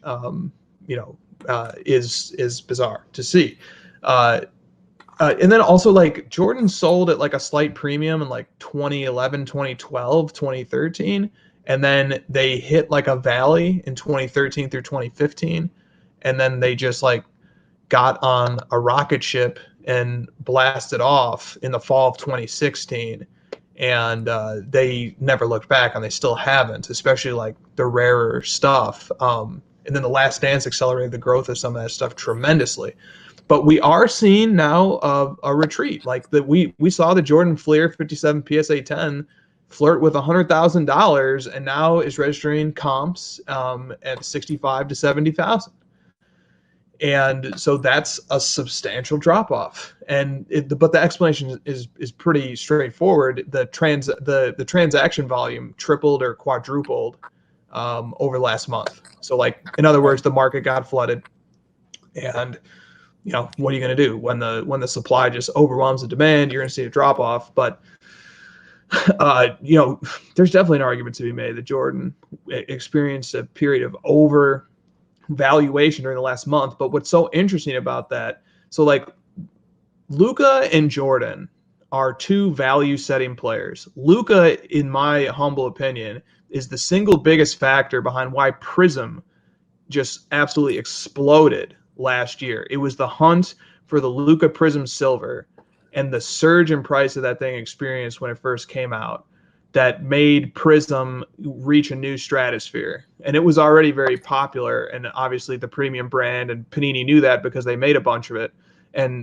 is bizarre to see. And then also like Jordan sold at like a slight premium in like 2011, 2012, 2013, and then they hit like a valley in 2013 through 2015, and then they just like got on a rocket ship and blasted off in the fall of 2016. and they never looked back, and they still haven't, especially like the rarer stuff. And then the Last Dance accelerated the growth of some of that stuff tremendously. But we are seeing now a retreat. Like we saw the Jordan Fleer 57 PSA 10 flirt with $100,000, and now is registering comps at 65 to 70,000. And so that's a substantial drop off. But the explanation is pretty straightforward. The transaction volume tripled or quadrupled over the last month. So, like, in other words, the market got flooded, and what are you going to do when the supply just overwhelms the demand? You're going to see a drop off. But there's definitely an argument to be made that Jordan experienced a period of over valuation during the last month. But what's so interesting about that, so like Luka and Jordan are two value setting players. Luka, in my humble opinion, is the single biggest factor behind why Prism just absolutely exploded last year. It was the hunt for the Luka Prism Silver and the surge in price of that thing experienced when it first came out that made Prism reach a new stratosphere. And it was already very popular, and obviously the premium brand, and Panini knew that because they made a bunch of it.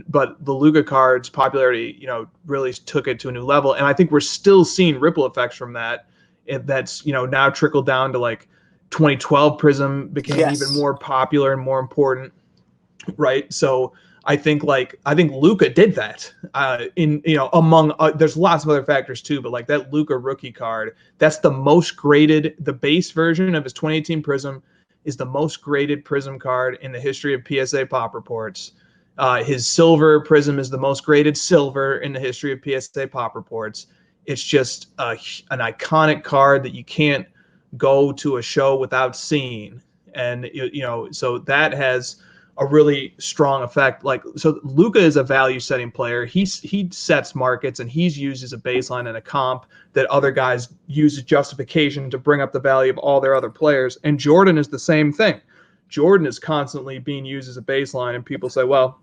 But the Luka cards popularity, really took it to a new level. And I think we're still seeing ripple effects from that. That's, now trickled down to like 2012 Prism became even more popular and more important. Right. So I think Luka did that among there's lots of other factors too, but like that Luka rookie card, that's the most graded. The base version of his 2018 Prism is the most graded Prism card in the history of PSA Pop Reports. His silver Prism is the most graded silver in the history of PSA Pop Reports. It's just an iconic card that you can't go to a show without seeing. And, so that has a really strong effect. Like, so Luka is a value setting player. He sets markets, and he's used as a baseline and a comp that other guys use as justification to bring up the value of all their other players. And Jordan is the same thing. Jordan is constantly being used as a baseline, and people say, well,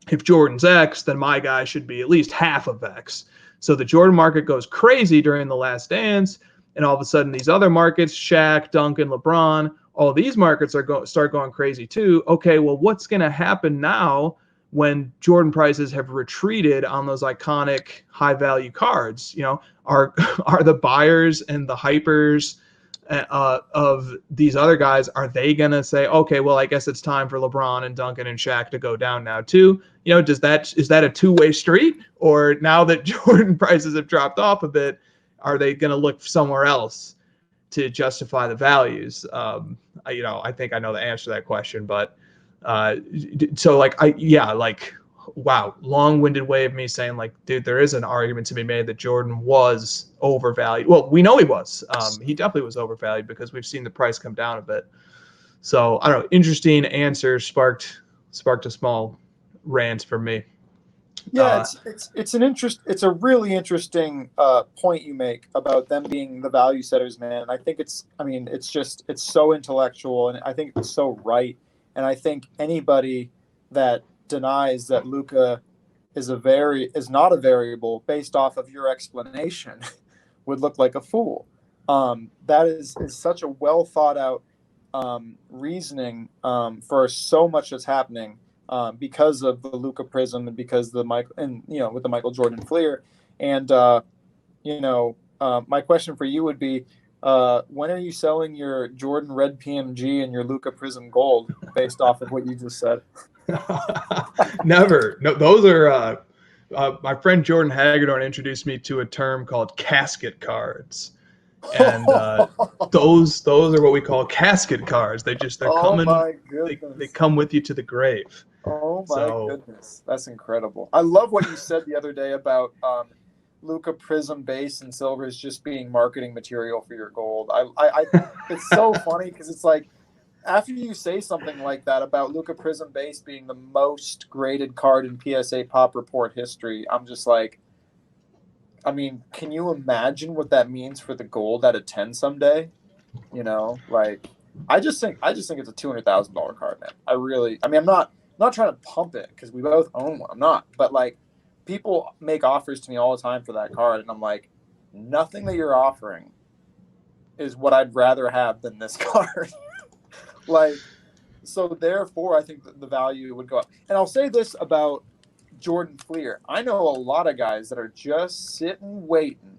if Jordan's X, then my guy should be at least half of X. So the Jordan market goes crazy during the Last Dance, and all of a sudden these other markets, Shaq, Duncan, LeBron, all these markets start going crazy too. Okay, well, what's going to happen now when Jordan prices have retreated on those iconic high-value cards? Are the buyers and the hypers of these other guys, are they going to say, okay, well, I guess it's time for LeBron and Duncan and Shaq to go down now too? Is that a two-way street? Or now that Jordan prices have dropped off a bit, are they going to look somewhere else to justify the values? I think I know the answer to that question, but wow, long-winded way of me saying, like, dude, there is an argument to be made that Jordan was overvalued. Well, we know he was. He definitely was overvalued because we've seen the price come down a bit. So I don't know. Interesting answer sparked a small rant for me.
Yeah, it's a really interesting point you make about them being the value setters, man. And I think it's so intellectual, and I think it's so right. And I think anybody that denies that Luka is not a variable based off of your explanation would look like a fool. That is such a well thought out reasoning for so much that's happening. Because of the Luka Prism and because with the Michael Jordan Fleer. And my question for you would be, when are you selling your Jordan Red PMG and your Luka Prism Gold based off of what you just said?
Never. No, those are my friend Jordan Hagedorn introduced me to a term called casket cards. And those are what we call casket cards. They're coming. They come with you to the grave.
Oh my goodness, that's incredible! I love what you said the other day about Luka Prism base and silvers just being marketing material for your gold. I it's so funny because it's like, after you say something like that about Luka Prism base being the most graded card in PSA Pop Report history, I'm just like, I mean, can you imagine what that means for the gold at a 10 someday? I just think it's a $200,000 card, man. I'm not trying to pump it because we both own one. I'm not, but like, people make offers to me all the time for that card, and I'm like, nothing that you're offering is what I'd rather have than this card. Like, so therefore, I think that the value would go up. And I'll say this about Jordan Fleer. I know a lot of guys that are just sitting waiting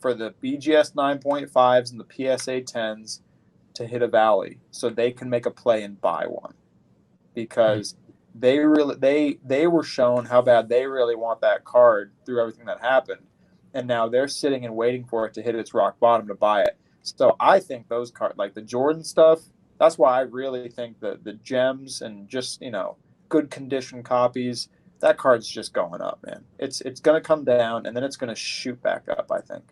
for the BGS 9.5s and the PSA 10s to hit a valley so they can make a play and buy one, because they were shown how bad they really want that card through everything that happened, and now they're sitting and waiting for it to hit its rock bottom to buy it. So I think those cards, like the Jordan stuff, that's why I really think that the gems and just, good condition copies, that card's just going up, man. It's going to come down and then it's going to shoot back up, I think.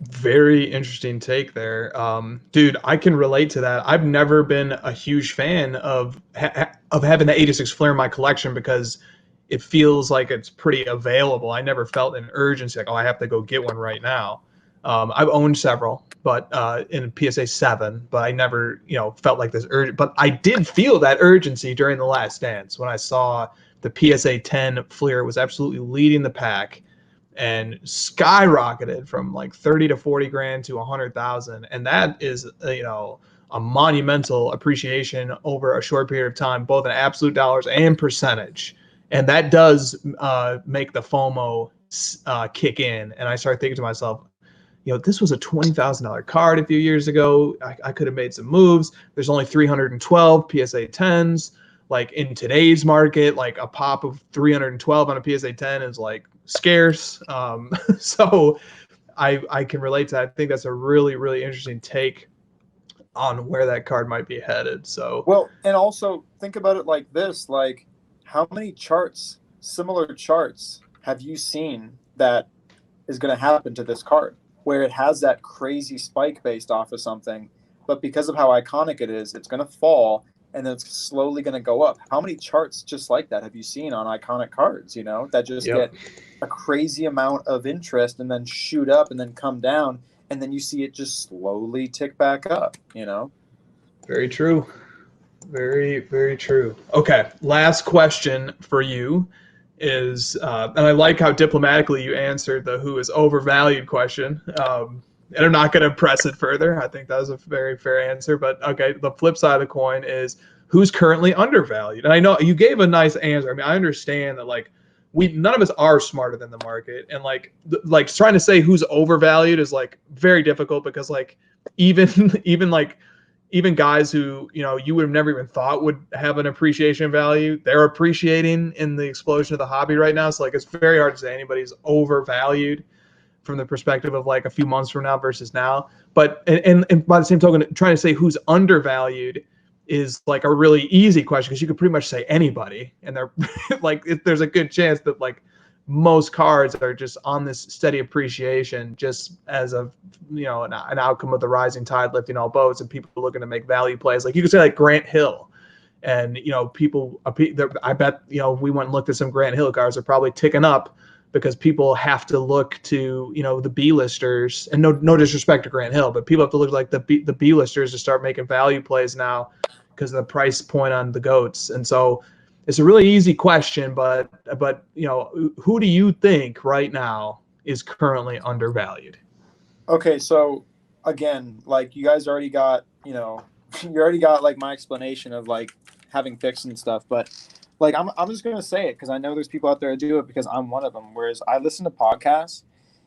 Very interesting take there. Dude, I can relate to that. I've never been a huge fan of having the 86 Flair in my collection because it feels like it's pretty available. I never felt an urgency like, oh, I have to go get one right now. I've owned several, but in PSA 7, but I never, felt like this urgent. But I did feel that urgency during the Last Dance when I saw the PSA 10 Fleer was absolutely leading the pack and skyrocketed from like 30 to 40 grand to 100,000. And that is, a monumental appreciation over a short period of time, both in absolute dollars and percentage. And that does make the FOMO kick in. And I started thinking to myself, this was a $20,000 card a few years ago. I could have made some moves. There's only 312 PSA 10s. Like in today's market, like a pop of 312 on a PSA 10 is like scarce. So I can relate to that. I think that's a really, really interesting take on where that card might be headed. So,
well, and also think about it like this, like how many similar charts have you seen that is going to happen to this card where it has that crazy spike based off of something, but because of how iconic it is, it's going to fall and then it's slowly going to go up. How many charts just like that have you seen on iconic cards, that just get a crazy amount of interest and then shoot up and then come down, and then you see it just slowly tick back up,
Very true. Very, very true. Okay, last question for you is, and I like how diplomatically you answered the who is overvalued question. And I'm not going to press it further. I think that was a very fair answer. But okay, the flip side of the coin is who's currently undervalued. And I know you gave a nice answer. I mean, I understand that like none of us are smarter than the market, and like trying to say who's overvalued is like very difficult because like even guys who you would have never even thought would have an appreciation value, they're appreciating in the explosion of the hobby right now. So like it's very hard to say anybody's overvalued from the perspective of like a few months from now versus now. But and by the same token, trying to say who's undervalued is like a really easy question because you could pretty much say anybody, and they're like there's a good chance that like most cards are just on this steady appreciation just as of an outcome of the rising tide lifting all boats and people looking to make value plays. Like you could say like Grant Hill, and people I bet we went and looked at some Grant Hill cards are probably ticking up because people have to look to the B-listers, and no disrespect to Grant Hill, but people have to look like the B-listers to start making value plays now because of the price point on the goats. And so it's a really easy question, but who do you think right now is currently undervalued?
Okay, so again, like you guys already got you already got like my explanation of like having picks and stuff, but like I'm just gonna say it because I know there's people out there that do it because I'm one of them. Whereas I listen to podcasts,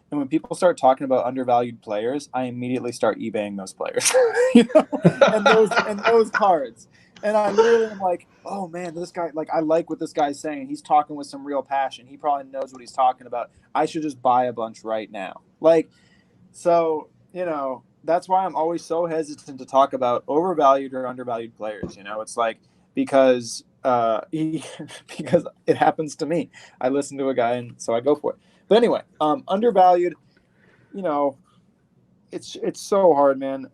and when people start talking about undervalued players, I immediately start eBaying those players, and those cards. And I literally am like, oh man, this guy, like I like what this guy's saying. He's talking with some real passion. He probably knows what he's talking about. I should just buy a bunch right now. Like, so that's why I'm always so hesitant to talk about overvalued or undervalued players. It's like because because it happens to me. I listen to a guy and so I go for it. But anyway, undervalued, it's so hard, man.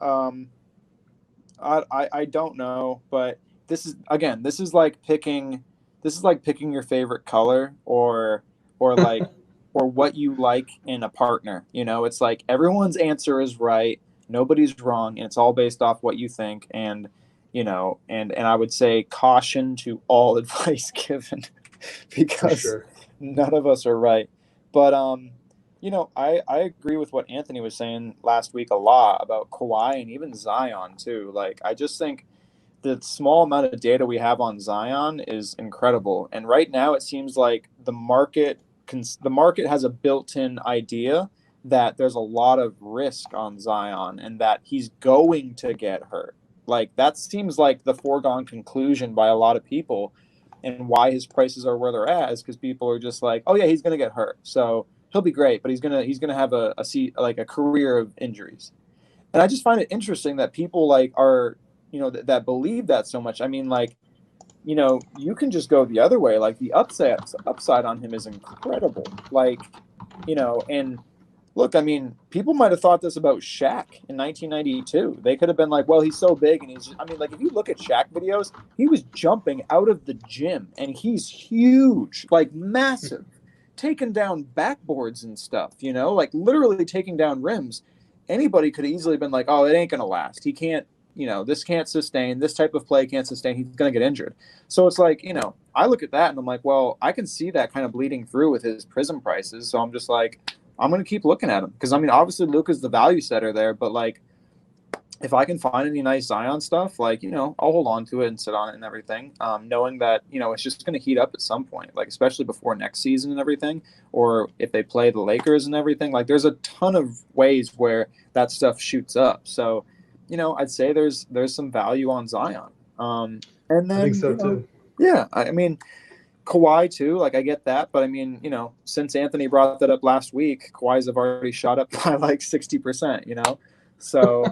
I don't know, but this is like picking your favorite color or like or what you like in a partner. It's like everyone's answer is right, nobody's wrong, and it's all based off what you think. And and I would say caution to all advice given because none of us are right. But I agree with what Anthony was saying last week a lot about Kawhi and even Zion too. Like, I just think the small amount of data we have on Zion is incredible. And right now, it seems like the market has a built-in idea that there's a lot of risk on Zion and that he's going to get hurt. Like, that seems like the foregone conclusion by a lot of people, and why his prices are where they're at is because people are just like, oh yeah, he's going to get hurt, so he'll be great, but he's gonna have a career of injuries. And I just find it interesting that people like are, that believe that so much. I mean, like, you can just go the other way. Like, the upside on him is incredible. Like, and look, I mean, people might have thought this about Shaq in 1992. They could have been like, well, he's so big, and I mean, like, if you look at Shaq videos, he was jumping out of the gym, and he's huge, like massive, taking down backboards and stuff, like literally taking down rims. Anybody could have easily been like, oh, it ain't going to last. He can't, this can't sustain. This type of play can't sustain. He's going to get injured. So it's like, I look at that and I'm like, well, I can see that kind of bleeding through with his prism prices. So I'm just like, I'm going to keep looking at him. Because, I mean, obviously Luka's the value setter there. But, like, if I can find any nice Zion stuff, like, I'll hold on to it and sit on it and everything, knowing that, it's just going to heat up at some point, like, especially before next season and everything, or if they play the Lakers and everything. Like, there's a ton of ways where that stuff shoots up. So, I'd say there's some value on Zion. And then,
I think so too.
Yeah, I mean, Kawhi too, like, I get that, but I mean, since Anthony brought that up last week, Kawhi's have already shot up by like 60%, so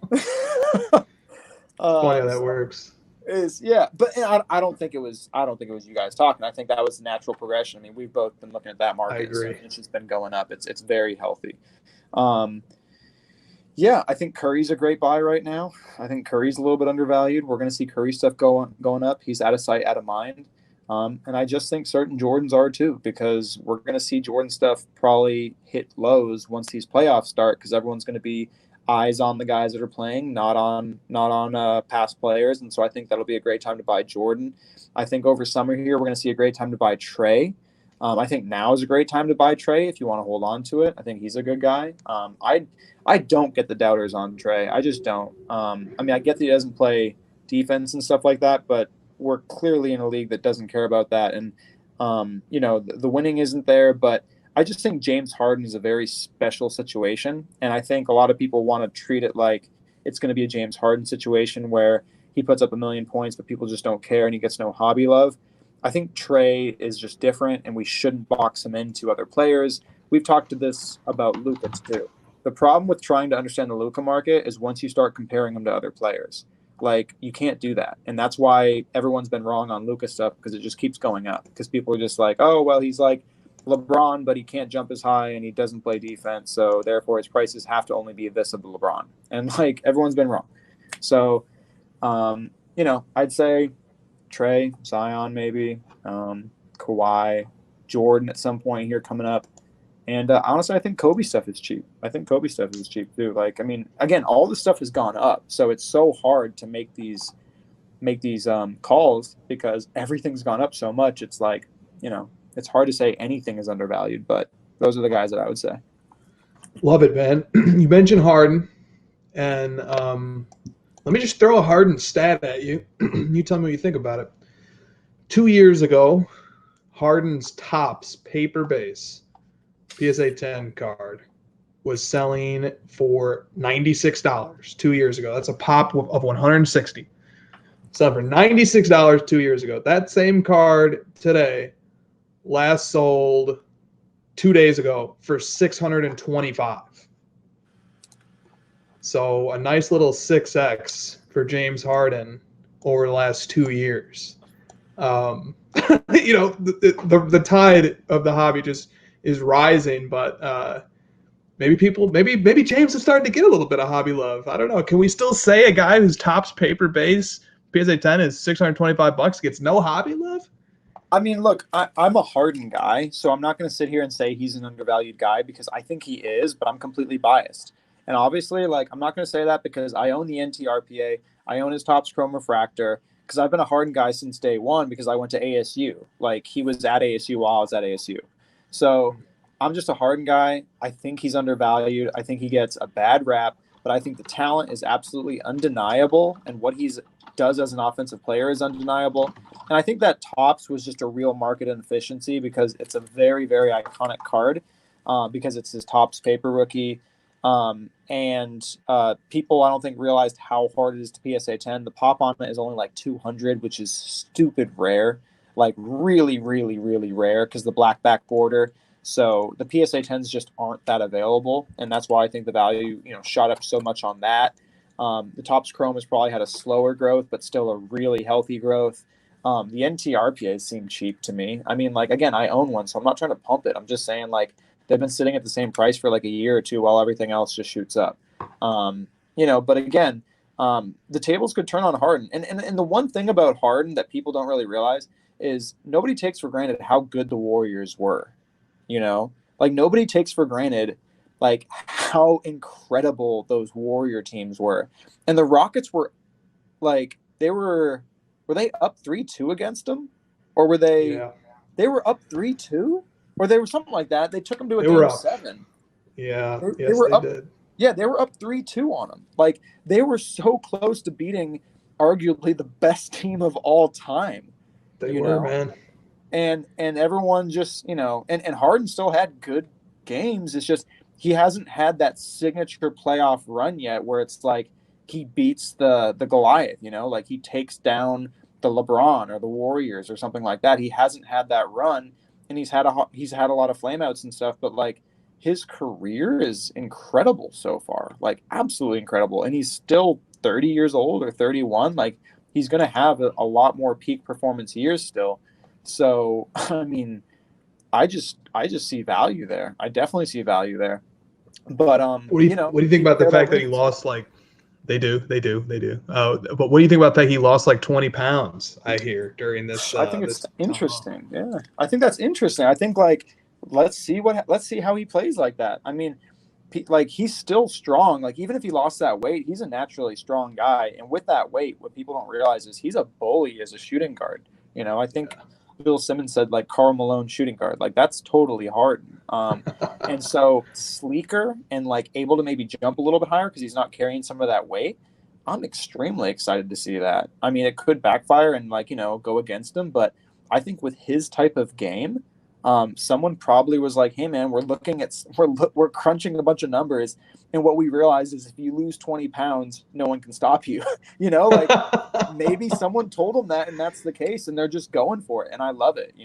Funny how that works.
But I don't think it was you guys talking. I think that was the natural progression. I mean, we've both been looking at that market.
I agree.
So it's just been going up. It's very healthy. Yeah, I think Curry's a great buy right now. I think Curry's a little bit undervalued. We're going to see Curry stuff going up. He's out of sight, out of mind. And I just think certain Jordans are too, because we're going to see Jordan stuff probably hit lows once these playoffs start, because everyone's going to be eyes on the guys that are playing, not on past players. And so I think that'll be a great time to buy Jordan. I think over summer here, we're going to see a great time to buy Trey. I think now is a great time to buy Trey if you want to hold on to it. I think he's a good guy. I don't get the doubters on Trey. I just don't. I mean, I get that he doesn't play defense and stuff like that, but we're clearly in a league that doesn't care about that. And, the winning isn't there, but I just think James Harden is a very special situation. And I think a lot of people want to treat it like it's going to be a James Harden situation where he puts up 1 million points, but people just don't care and he gets no hobby love. I think Trey is just different, and we shouldn't box him into other players. We've talked to this about Luka too. The problem with trying to understand the Luka market is once you start comparing him to other players, like, you can't do that. And that's why everyone's been wrong on Luka stuff, because it just keeps going up, because people are just like, oh, well, he's like LeBron, but he can't jump as high and he doesn't play defense. So therefore his prices have to only be this of the LeBron. And like, everyone's been wrong. So, I'd say Trey, Zion, maybe, Kawhi, Jordan at some point here coming up. And honestly, I think Kobe stuff is cheap. I think Kobe stuff is cheap too. Like, I mean, again, all the stuff has gone up, so it's so hard to make these calls because everything's gone up so much. It's like, it's hard to say anything is undervalued, but those are the guys that I would say.
Love it, man. You mentioned Harden, and let me just throw a Harden stat at you. You tell me what you think about it. 2 years ago, Harden's Topps paper base PSA 10 card was selling for $96 2 years ago. That's a pop of 160. Selling for $96 2 years ago. That same card today last sold 2 days ago for $625. So a nice little 6x for James Harden over the last 2 years. The tide of the hobby just is rising, but maybe James is starting to get a little bit of hobby love. I don't know. Can we still say a guy whose Topps paper base PSA 10 is $625 gets no hobby love?
I mean, look, I'm a Harden guy, so I'm not going to sit here and say he's an undervalued guy, because I think he is, but I'm completely biased. And obviously, like, I'm not going to say that because I own the NTRPA, I own his Topps Chrome Refractor, because I've been a Harden guy since day one because I went to ASU. Like, he was at ASU while I was at ASU. So, I'm just a Harden guy. I think he's undervalued. I think he gets a bad rap, but I think the talent is absolutely undeniable, and what he's does as an offensive player is undeniable. And I think that Topps was just a real market inefficiency because it's a very, very iconic card because it's his Topps paper rookie. And people, I don't think, realized how hard it is to PSA 10. The pop on it is only like 200, which is stupid rare, like really, really, really rare because the black back border. So the PSA 10s just aren't that available, and that's why I think the value, shot up so much on that. The Topps Chrome has probably had a slower growth, but still a really healthy growth. The NTRPAs seem cheap to me. I mean, like, again, I own one, so I'm not trying to pump it. I'm just saying, like, they've been sitting at the same price for like a year or two while everything else just shoots up. But again, the tables could turn on Harden. And the one thing about Harden that people don't really realize is nobody takes for granted how good the Warriors were. Like, nobody takes for granted like how incredible those Warrior teams were. And the Rockets were like, were they up 3-2 against them? Or were they were up 3-2? Or they were something like that. They took them to a game 7.
Yeah.
They were up,
did.
Yeah, they were up 3-2 on them. Like, they were so close to beating arguably the best team of all time.
They were, man.
And everyone just, and Harden still had good games. It's just he hasn't had that signature playoff run yet where it's like he beats the Goliath, like he takes down the LeBron or the Warriors or something like that. He hasn't had that run, and he's had a lot of flameouts and stuff, but like his career is incredible so far, like absolutely incredible. And he's still 30 years old or 31. Like, he's going to have a lot more peak performance years still. So, I mean, I just see value there. I definitely see value there. But
what do you think about the fact that he lost like they do? But what do you think about that he lost like 20 pounds? I hear during this.
I think it's interesting. Yeah, I think that's interesting. I think like let's see how he plays like that. I mean, like, he's still strong. Like, even if he lost that weight, he's a naturally strong guy. And with that weight, what people don't realize is he's a bully as a shooting guard. I think Bill Simmons said, like, Karl Malone shooting guard. Like, that's totally hard. And so sleeker and, like, able to maybe jump a little bit higher because he's not carrying some of that weight. I'm extremely excited to see that. I mean, it could backfire and, like, go against him. But I think with his type of game, someone probably was like, hey man, we're crunching a bunch of numbers. And what we realize is if you lose 20 pounds, no one can stop you, like maybe someone told them that and that's the case and they're just going for it. And I love it.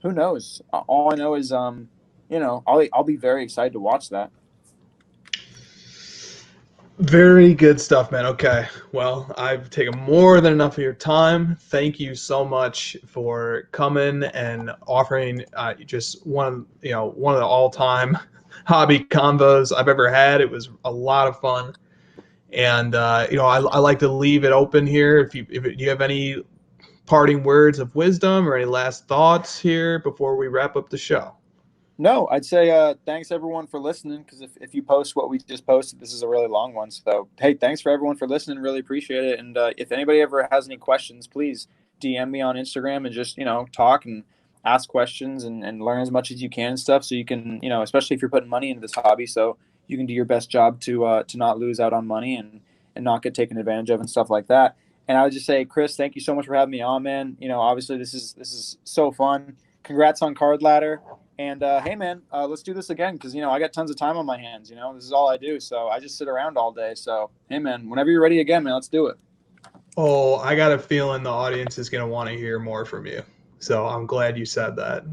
Who knows? All I know is, I'll be very excited to watch that.
Very good stuff, man. Okay. Well, I've taken more than enough of your time. Thank you so much for coming and offering just one of the all-time hobby combos I've ever had. It was a lot of fun. And, I like to leave it open here. If you have any parting words of wisdom or any last thoughts here before we wrap up the show.
No, I'd say thanks everyone for listening, because if you post what we just posted, this is a really long one. So, hey, thanks for everyone for listening. Really appreciate it. And if anybody ever has any questions, please DM me on Instagram and just, talk and ask questions and learn as much as you can and stuff. So you can, especially if you're putting money into this hobby, so you can do your best job to not lose out on money and not get taken advantage of and stuff like that. And I would just say, Chris, thank you so much for having me on, man. Obviously this is so fun. Congrats on Card Ladder. And, hey, man, let's do this again because, I got tons of time on my hands. This is all I do. So I just sit around all day. So, hey, man, whenever you're ready again, man, let's do it.
Oh, I got a feeling the audience is going to want to hear more from you. So I'm glad you said that.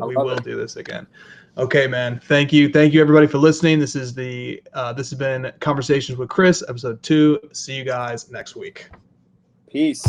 We will do this again. Okay, man. Thank you. Thank you, everybody, for listening. This has been Conversations with Chris, episode 2. See you guys next week.
Peace.